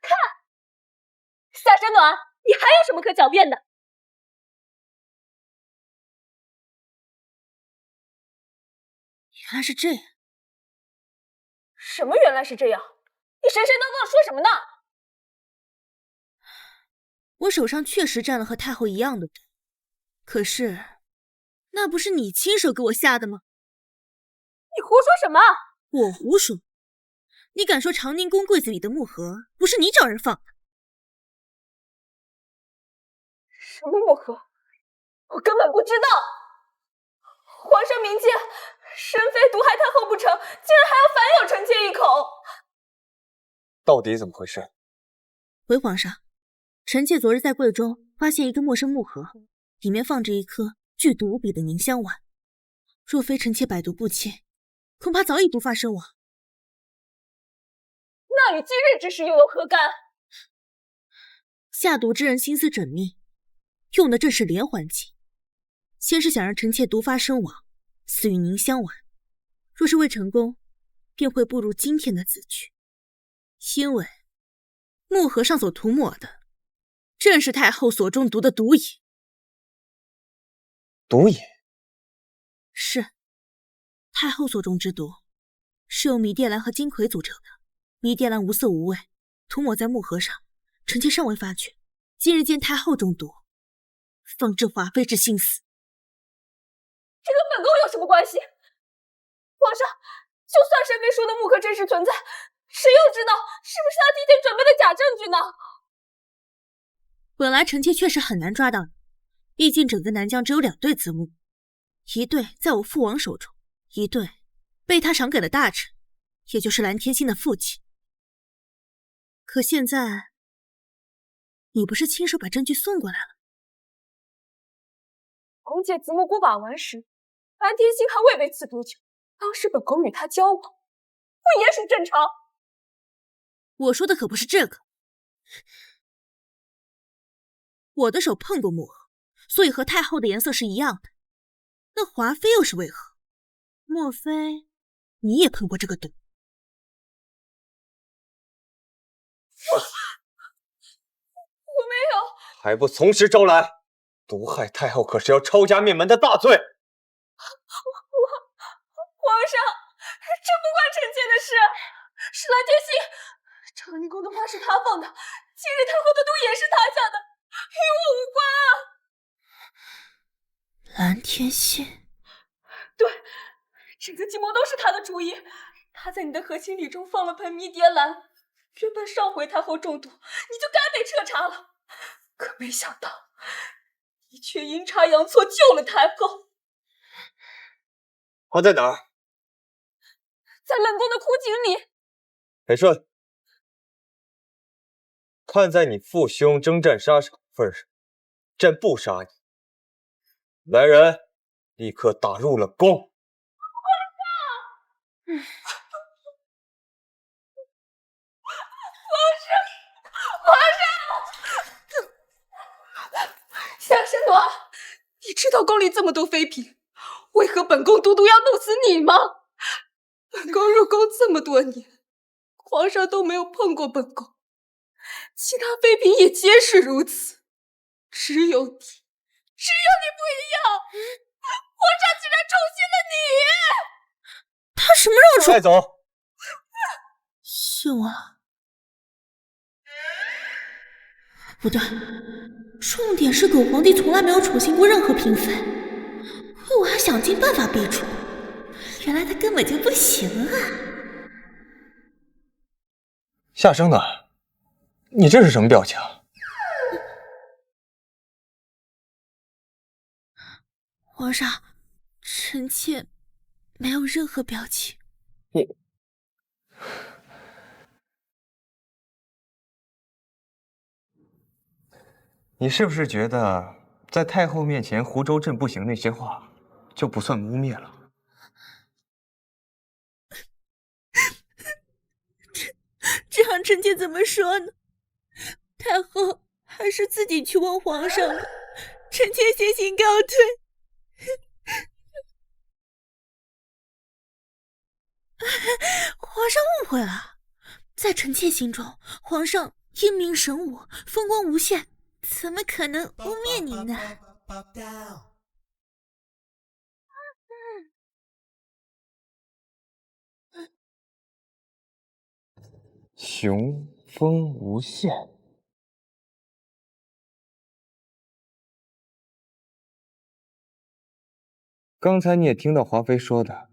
看，夏神暖，你还有什么可狡辩的？原来是这样。什么原来是这样？你神神叨叨的说什么呢？我手上确实沾了和太后一样的毒，可是那不是你亲手给我下的吗？你胡说什么？我胡说？你敢说长宁宫柜子里的木盒不是你找人放的？什么木盒？我根本不知道。皇上明鉴，神妃毒害太后不成，竟然还要反咬臣妾一口。到底怎么回事？回皇上，臣妾昨日在柜中发现一个陌生木盒，里面放着一颗剧毒无比的凝香丸。若非臣妾百毒不侵，恐怕早已毒发身亡。那与今日之事又有何干？下毒之人心思缜密，用的正是连环计。先是想让臣妾毒发身亡，死于凝香丸。若是未成功，便会步入今天的死局。因为木盒上所涂抹的，正是太后所中毒的毒饮。毒饮？是。太后所中之毒，是由迷迭兰和金葵组成的。迷迭兰无色无味，涂抹在木盒上，臣妾尚未发觉。今日见太后中毒，方知华妃之心思。这跟本宫有什么关系？皇上，就算神妃说的木盒真实存在，谁又知道是不是他提前准备的假证据呢？本来臣妾确实很难抓到你，毕竟整个南疆只有2对子木，一对在我父王手中，一对被他赏给了大臣，也就是蓝天星的父亲。可现在，你不是亲手把证据送过来了？宫借子木孤把玩时，蓝天星还未被赐毒酒，当时本宫与他交往，不也属正常？我说的可不是这个。我的手碰过木盒，所以和太后的颜色是一样的。那华妃又是为何？莫非你也碰过这个毒？我没有。还不从实招来！毒害太后可是要抄家灭门的大罪。皇上，这不关臣妾的事，是蓝天星。长宁宫的花是他放的，今日太后的毒也是他下的，与我无关啊！蓝天星？对，整个计谋都是他的主意。他在你的和亲礼中放了盆迷迭兰，原本上回太后中毒，你就该被彻查了。可没想到，你却阴差阳错救了太后。他在哪儿？在冷宫的枯井里。裴顺，看在你父兄征战沙场份上，朕不杀你。来人，立刻打入冷宫。夏神暖，你知道宫里这么多妃嫔，为何本宫独独要弄死你吗？本宫入宫这么多年，皇上都没有碰过本宫，其他妃嫔也皆是如此，只有你不一样。皇上竟然宠幸了你！他什么时候宠？带走。信我了。不对，重点是狗皇帝从来没有宠幸过任何嫔妃，可我还想尽办法逼出，原来他根本就不行啊！夏生暖，你这是什么表情？皇上，臣妾没有任何表情。你是不是觉得在太后面前湖州镇不行那些话就不算污蔑了？这样臣妾怎么说呢？太后还是自己去问皇上吧，臣妾先行告退。皇上误会了，在臣妾心中，皇上英明神武，风光无限，怎么可能污蔑你呢？雄风无限。刚才你也听到华妃说的，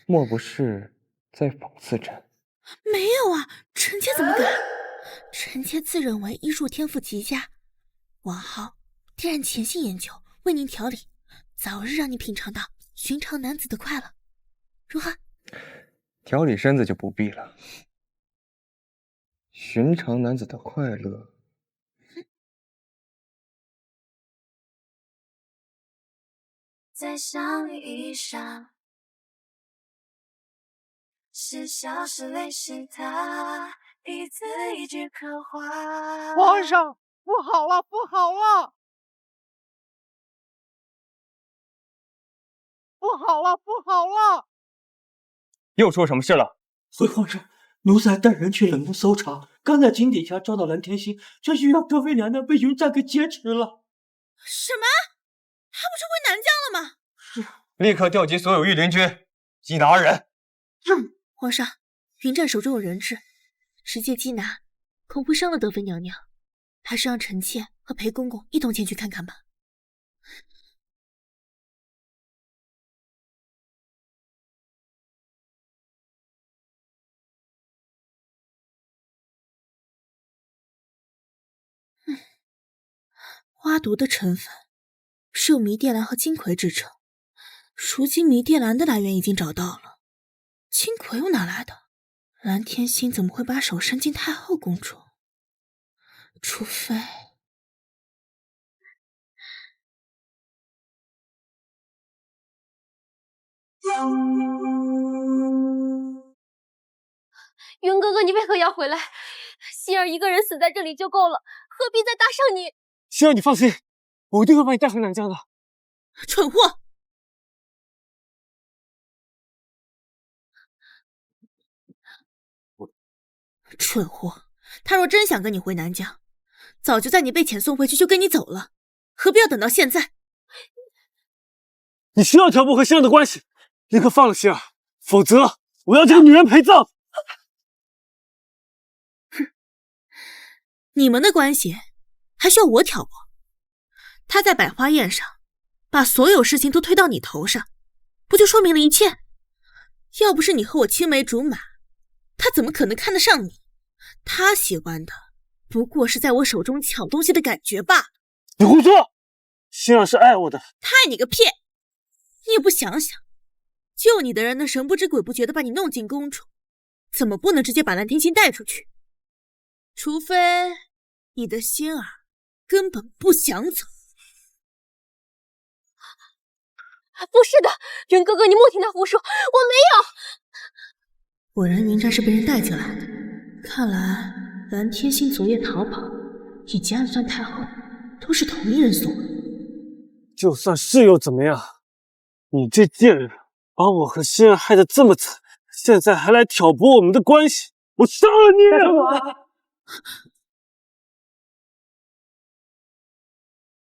莫不是在讽刺朕？没有啊，臣妾怎么敢？臣妾自认为医术天赋极佳，往后定然潜心研究，为您调理，早日让你品尝到寻常男子的快乐，如何？调理身子就不必了。寻常男子的快乐，在相遇一刹，是笑是泪是他，一字一句刻画。皇上，不好了，不好了！不好了，不好了！又出什么事了？回皇上，奴才带人去冷宫搜查，刚在井底下抓到蓝天星，这玉瑶德妃娘娘被云栈给劫持了。什么？她不是回南疆了吗？立刻调集所有御林军，缉拿二人。皇上，云栈手中有人质，直接缉拿，恐会伤了德妃娘娘，还是让臣妾和裴公公一同前去看看吧。花毒的成分是由迷迭兰和金葵制成，如今迷迭兰的来源已经找到了，金葵又哪来的？蓝天星怎么会把手伸进太后宫中？除非……云哥哥，你为何要回来？希儿一个人死在这里就够了，何必再搭上你？希儿，你放心，我一定会把你带回南疆的。蠢货！蠢货！他若真想跟你回南疆，早就在你被遣送回去就跟你走了，何必要等到现在？你需要挑拨和希儿的关系，立刻放了希儿，否则我要这个女人陪葬。你们的关系还需要我挑拨？他在百花宴上把所有事情都推到你头上，不就说明了一切？要不是你和我青梅竹马，他怎么可能看得上你？他喜欢的不过是在我手中抢东西的感觉罢了。你胡说！希儿是爱我的。他爱你个屁！你也不想想，救你的人能神不知鬼不觉地把你弄进宫中，怎么不能直接把蓝天星带出去？除非你的心儿根本不想走。不是的，云哥哥，你莫听他胡说，我没有。果然云栈是被人带进来的，看来蓝天星昨夜逃跑以及暗算太后都是同一人所为。就算是又怎么样？你这贱人，把我和希儿害得这么惨，现在还来挑拨我们的关系，我杀了你！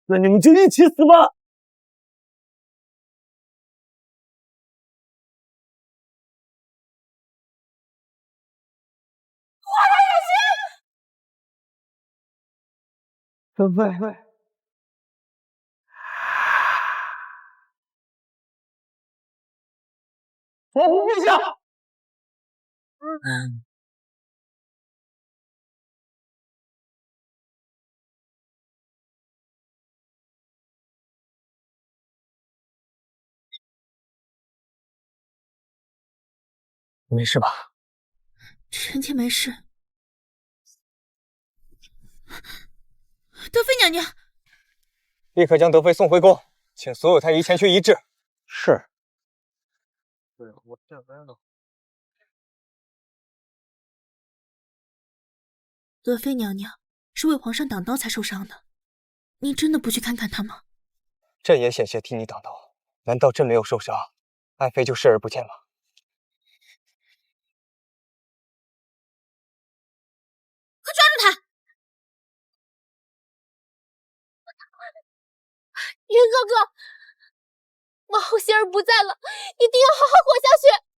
那你们就一起死吧！德妃，皇后陛下。没事吧？臣妾没事。德妃娘娘，立刻将德妃送回宫，请所有太医前去医治。是。我这边呢？德妃娘娘是为皇上挡刀才受伤的，您真的不去看看她吗？朕也险些替你挡刀，难道朕没有受伤，爱妃就视而不见吗？快抓住他！云哥哥，王后仙儿不在了，一定要好好活下去。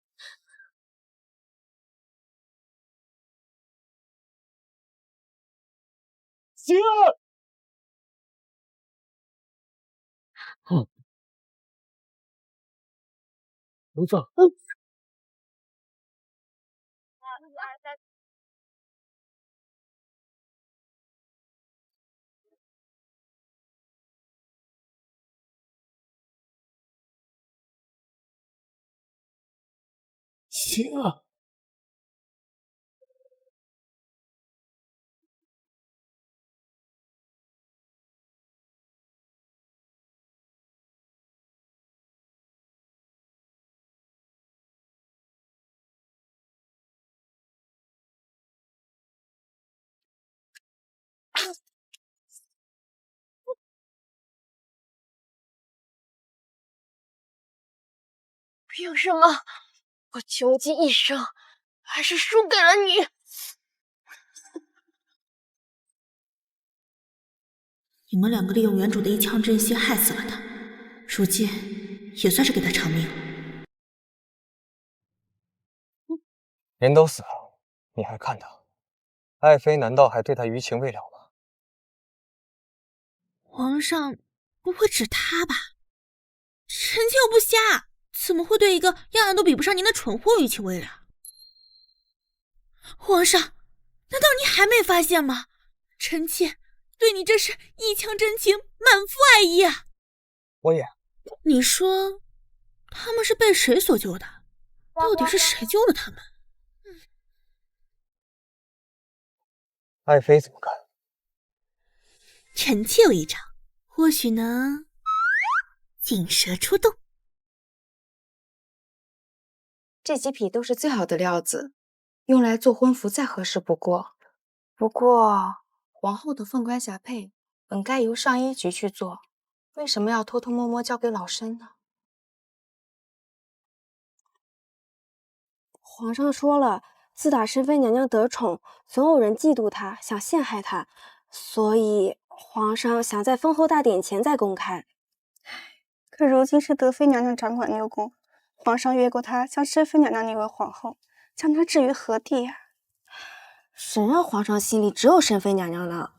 星儿，奴才，星儿。凭什么？我穷尽一生，还是输给了你。你们两个利用原主的一腔真心害死了他，如今也算是给他偿命了。人都死了，你还看他？爱妃难道还对他余情未了吗？皇上不会指他吧？臣妾又不瞎，怎么会对一个样样都比不上您的蠢货余情未了？皇上，难道你还没发现吗？臣妾对你这是一腔真情，满腹爱意啊！我也。你说他们是被谁所救的？到底是谁救了他们？爱妃怎么看？臣妾有一招，或许能引蛇出洞。这几匹都是最好的料子，用来做婚服再合适不过。不过皇后的凤冠霞帔本该由上衣局去做，为什么要偷偷摸摸交给老身呢？皇上说了，自打珍妃娘娘得宠，总有人嫉妒她，想陷害她，所以皇上想在封后大典前再公开。可如今是德妃娘娘掌管六宫，皇上越过她，将珍妃娘娘立为皇后，将她置于何地呀？谁让皇上心里只有珍妃娘娘呢？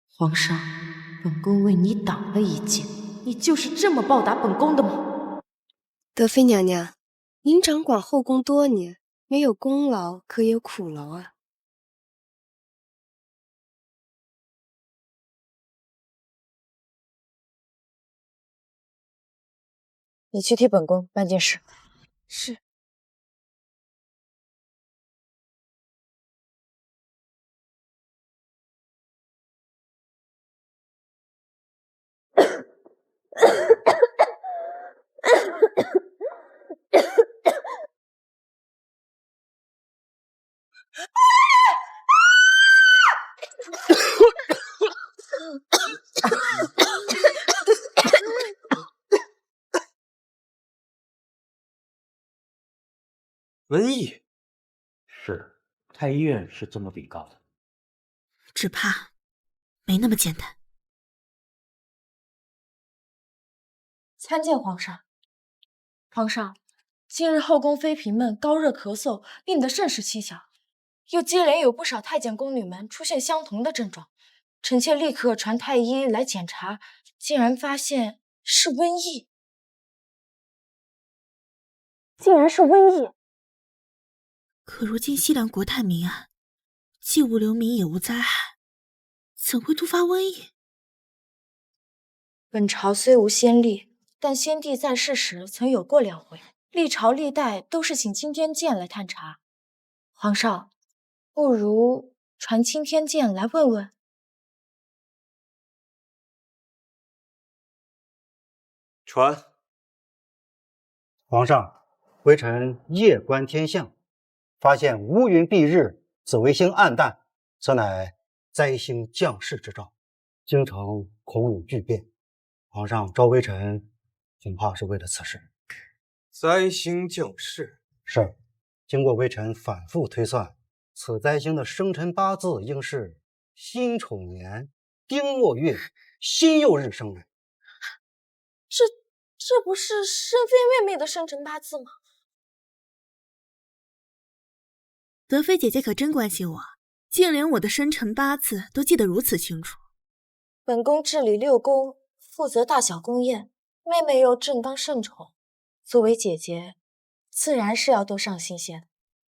皇上，本宫为你挡了一剑，你就是这么报答本宫的吗？德妃娘娘，您掌管后宫多年，没有功劳可有苦劳啊。你去替本宫办件事。是。瘟疫是，太医院是这么禀告的。只怕没那么简单。参见皇上。皇上，近日后宫妃嫔们高热咳嗽，病得甚是蹊跷，又接连有不少太监宫女们出现相同的症状。臣妾立刻传太医来检查，竟然发现是瘟疫。竟然是瘟疫！可如今西凉国泰民安，既无流民也无灾害，怎会突发瘟疫？本朝虽无先例，但先帝在世时曾有过2回，历朝历代都是请青天剑来探查。皇上，不如传青天剑来问问。传。皇上，微臣夜观天象，发现乌云蔽日，紫微星暗淡，此乃灾星降世之兆，京城恐有巨变。皇上召微臣，恐怕是为了此事。灾星降世是，经过微臣反复推算，此灾星的生辰八字应是辛丑年丁末月辛酉日生人。这不是申妃妹妹的生辰八字吗？德妃姐姐可真关心我，竟连我的生辰八字都记得如此清楚。本宫治理6宫，负责大小宫宴，妹妹又正当圣宠，作为姐姐，自然是要多上心些的。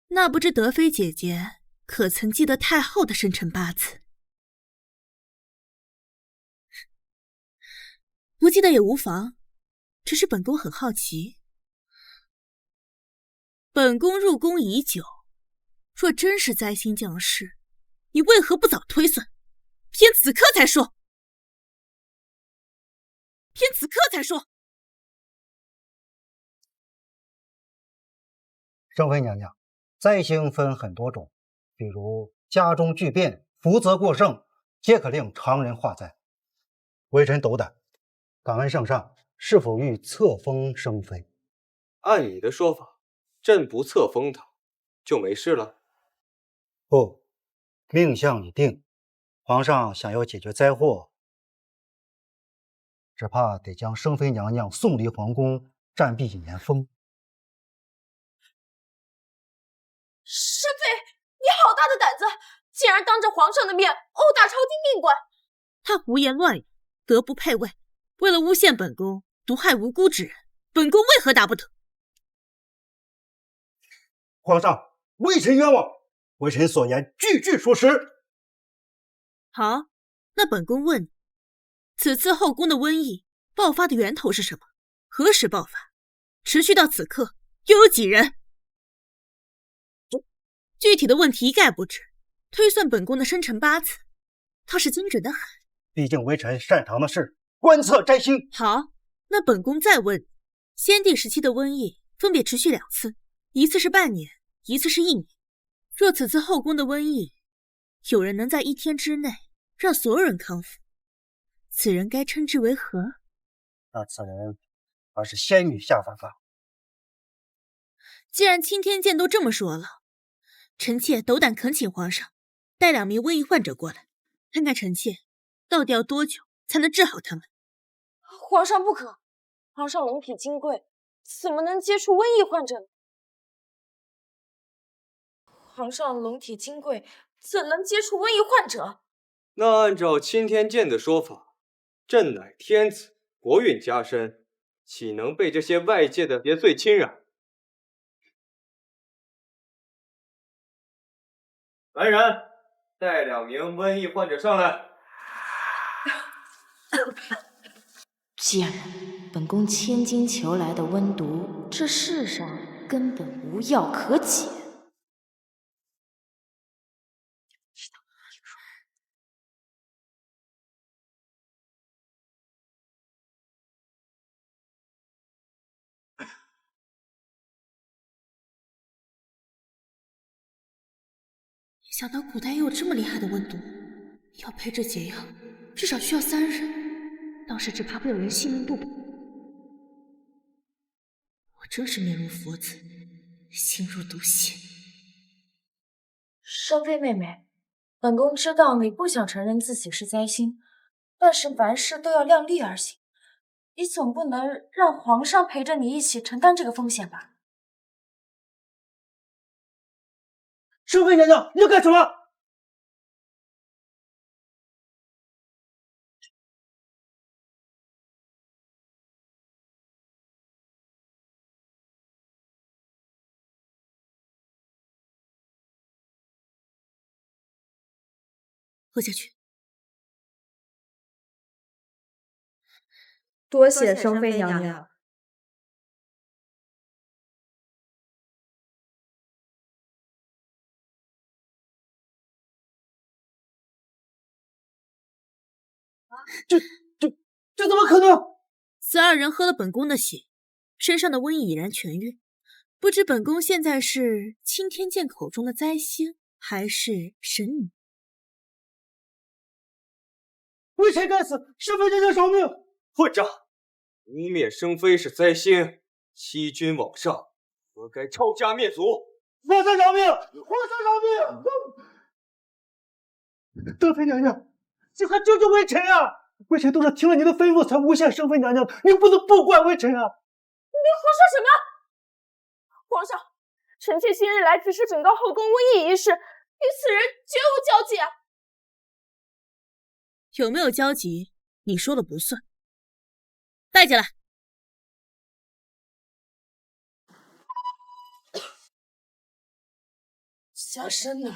那不知德妃姐姐可曾记得太后的生辰八字？不记得也无妨，只是本宫很好奇。本宫入宫已久，若真是灾星降世，你为何不早推算，偏此刻才说？圣妃娘娘，灾星分很多种，比如家中巨变、福泽过盛，皆可令常人化灾。微臣斗胆，敢问圣上是否欲册封生妃？按你的说法，朕不册封她，就没事了？不，命相已定，皇上想要解决灾祸，只怕得将生妃娘娘送离皇宫，暂避严风。申妃，你好大的胆子，竟然当着皇上的面殴打朝廷命官！他胡言乱语，德不配位，为了诬陷本宫，毒害无辜之人，本宫为何打不得？皇上，微臣冤枉，微臣所言句句属实。好，那本宫问你，此次后宫的瘟疫爆发的源头是什么？何时爆发？持续到此刻又有几人？具体的问题一概不知，推算本宫的生辰八字，倒是精准的很。毕竟微臣擅长的是观测摘星。好，那本宫再问，先帝时期的瘟疫分别持续2次，一次是半年，一次是1年。若此次后宫的瘟疫，有人能在1天之内让所有人康复，此人该称之为何？那此人而是仙女下凡吧。既然青天剑都这么说了，臣妾斗胆恳请皇上带2名瘟疫患者过来，看看臣妾到底要多久才能治好他们。皇上不可，皇上龙体金贵，怎么能接触瘟疫患者呢？皇上龙体金贵，怎能接触瘟疫患者？那按照青天剑的说法，朕乃天子，国运加身，岂能被这些外界的邪祟侵染？来人，带2名瘟疫患者上来。贱人，本宫千金求来的瘟毒，这世上根本无药可解。没想到古代也有这么厉害的瘟毒，要配制解药，至少需要3人，当时只怕会有人性命不保。我真是面如佛子，心如毒血。申妃妹妹，本宫知道你不想承认自己是灾星，但是凡事都要量力而行，你总不能让皇上陪着你一起承担这个风险吧？圣妃娘娘，你要干什么？喝下去。多谢圣妃娘娘。这怎么可能？此2人喝了本宫的血，身上的瘟疫已然痊愈。不知本宫现在是青天剑口中的灾星，还是神女？微臣该死，圣妃娘娘饶命！混账！污蔑生妃是灾星，欺君罔上，活该抄家灭族！皇上饶命！皇上饶命！德妃娘娘，这还救救微臣啊！微臣都是听了您的吩咐才诬陷圣妃娘娘的，您不能不怪微臣啊！你胡说什么？皇上，臣妾今日来只是禀告后宫瘟疫一事，与此人绝无交集啊！有没有交集，你说了不算。带进来。夏生呢？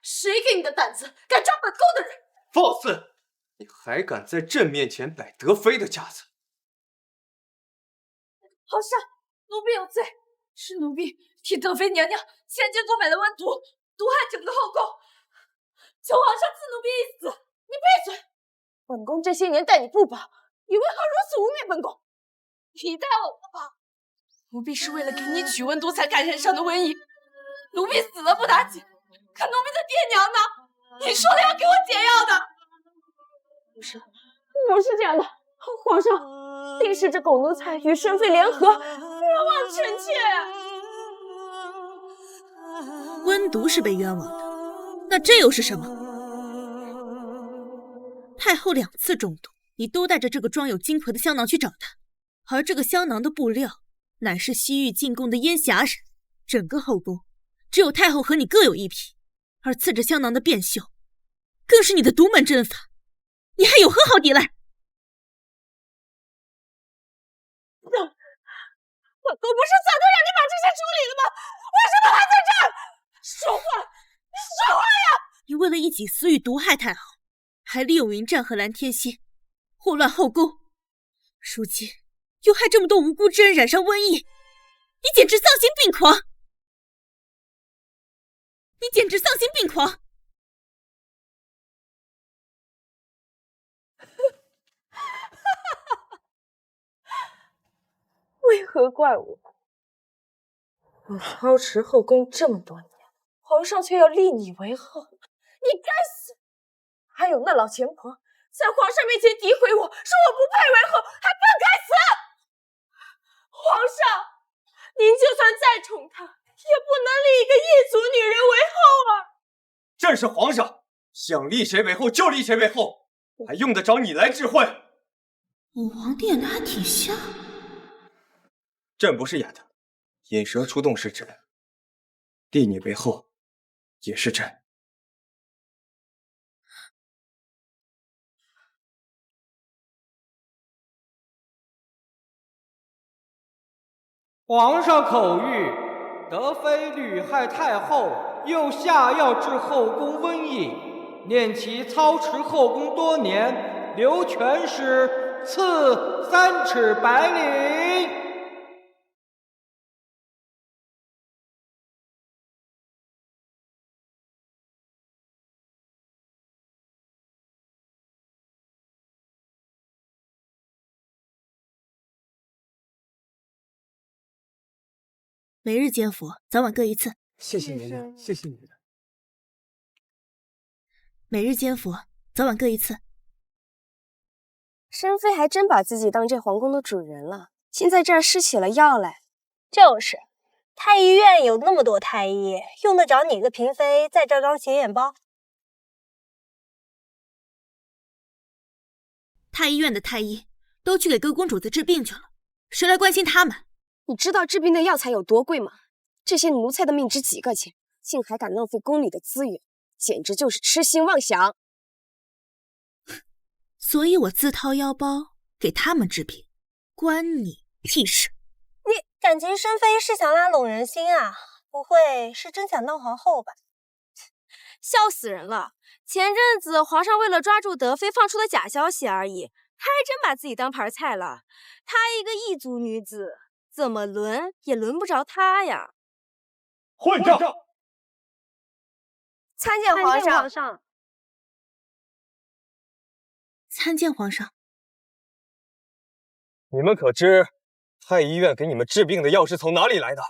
谁给你的胆子，敢抓本宫的人？放肆！你还敢在朕面前摆德妃的架子？皇上，奴婢有罪，是奴婢替德妃娘娘千金所买的温毒，毒害整个后宫，求皇上赐奴婢一死！你闭嘴！本宫这些年待你不薄，你为何如此污蔑本宫？你待我不薄，奴婢是为了给你取温毒才感染上的瘟疫。奴婢死了不打紧，可奴婢的爹娘呢？你说了要给我解药的。不是这样的，皇上，定是这狗奴才与圣妃联合，冤枉臣妾。温毒是被冤枉的，那这又是什么？太后2次中毒，你都带着这个装有金魁的香囊去找她，而这个香囊的布料乃是西域进贡的烟霞染，整个后宫只有太后和你各有一匹，而刺着香囊的变绣更是你的独门针法，你还有何好抵赖？本宫不是早就让你把这些处理了吗？为什么还在这儿说话？你说话呀！你为了一己私欲毒害太后，还利用云战和蓝天心祸乱后宫，如今又害这么多无辜之人染上瘟疫，你简直丧心病狂！你简直丧心病狂！为何怪我？我操持后宫这么多年，皇上却要立你为后，你该死！还有那老钱婆，在皇上面前诋毁我，说我不配为后，还更该死！皇上，您就算再宠她，也不能立一个异族女人为后啊！朕是皇上，想立谁为后就立谁为后，还用得着你来智慧？我皇帝演的还挺像。朕不是演的，引蛇出洞是朕，立你为后也是朕。皇上口谕：德妃屡害太后，又下药治后宫瘟疫，念其操持后宫多年，留权势，赐3尺白绫。每日奸夫，早晚各一次。谢谢娘娘，谢谢你的。每日奸夫，早晚各一次。申妃还真把自己当这皇宫的主人了，竟在这儿施起了药来。就是，太医院有那么多太医，用得着你个嫔妃在这儿当显眼包？太医院的太医都去给各公主子治病去了，谁来关心他们？你知道治病的药材有多贵吗？这些奴才的命值几个钱，竟还敢浪费宫里的资源，简直就是痴心妄想。所以我自掏腰包给他们治病，关你屁事！你感情申妃是想拉拢人心啊？不会是真想当皇后吧？笑死人了！前阵子皇上为了抓住德妃放出的假消息而已，他还真把自己当盘菜了。她一个异族女子，怎么轮也轮不着她呀！混账！参见皇上。参见皇上。你们可知太医院给你们治病的药是从哪里来的？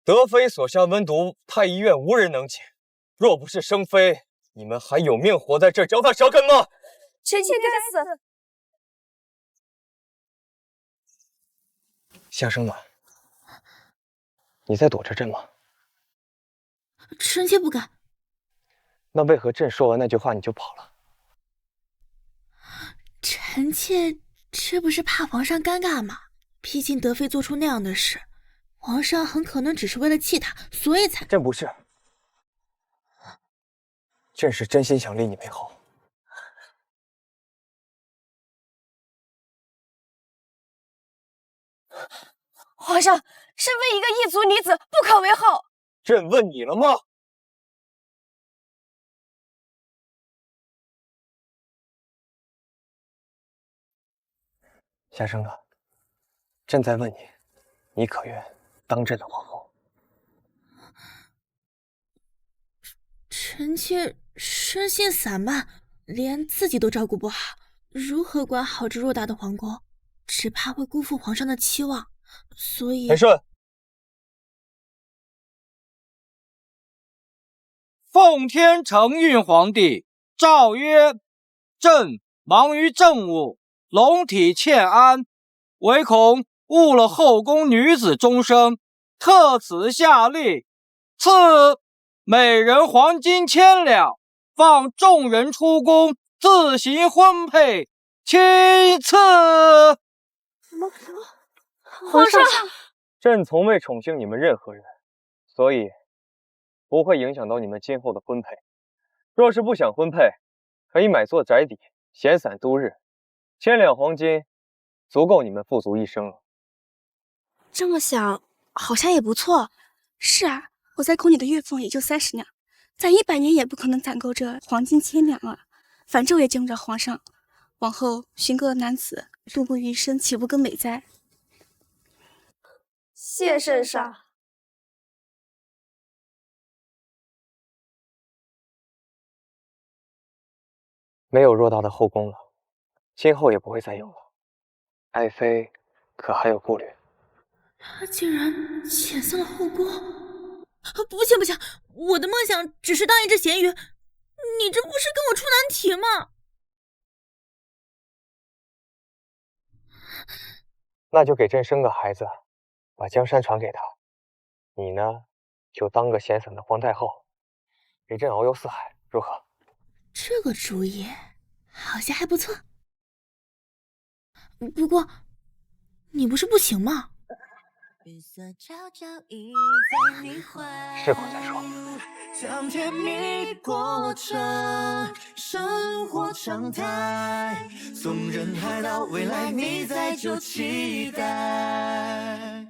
德妃所下温毒，太医院无人能解。若不是生妃，你们还有命活在这儿嚼他舌根吗？臣妾该死。夏生暖，你在躲着朕吗？臣妾不敢。那为何朕说完那句话你就跑了？臣妾这不是怕皇上尴尬吗？毕竟德妃做出那样的事，皇上很可能只是为了气她，所以才……朕不是，朕是真心想立你为后。皇上，身为一个异族女子，不可为后。朕问你了吗？夏生啊，朕在问你，你可愿当朕的皇后？臣妾生性散漫，连自己都照顾不好，如何管好这偌大的皇宫？只怕会辜负皇上的期望，所以……裴顺，奉天承运皇帝诏曰：朕忙于政务，龙体欠安，唯恐误了后宫女子终生，特此下令，赐每人黄金1000两，放众人出宫自行婚配，亲赐。皇上，朕从未宠幸你们任何人，所以不会影响到你们今后的婚配。若是不想婚配，可以买座宅邸，闲散度日，1000两黄金足够你们富足一生了。这么想，好像也不错。是啊，我在宫里的月俸也就30两，攒100年也不可能攒够这黄金1000两啊。反正我也见不着皇上，往后寻个男子度过余生，岂不更美哉？谢圣上。没有偌大的后宫了，今后也不会再有了。爱妃可还有顾虑？他竟然遣散了后宫！不行不行，我的梦想只是当一只咸鱼，你这不是跟我出难题吗？那就给朕生个孩子，把江山传给他。你呢，就当个闲散的皇太后，给朕遨游四海，如何？这个主意好像还不错。不过，你不是不行吗？是后再说。将甜蜜过程，生活常态，纵人海到未来，你在就期待。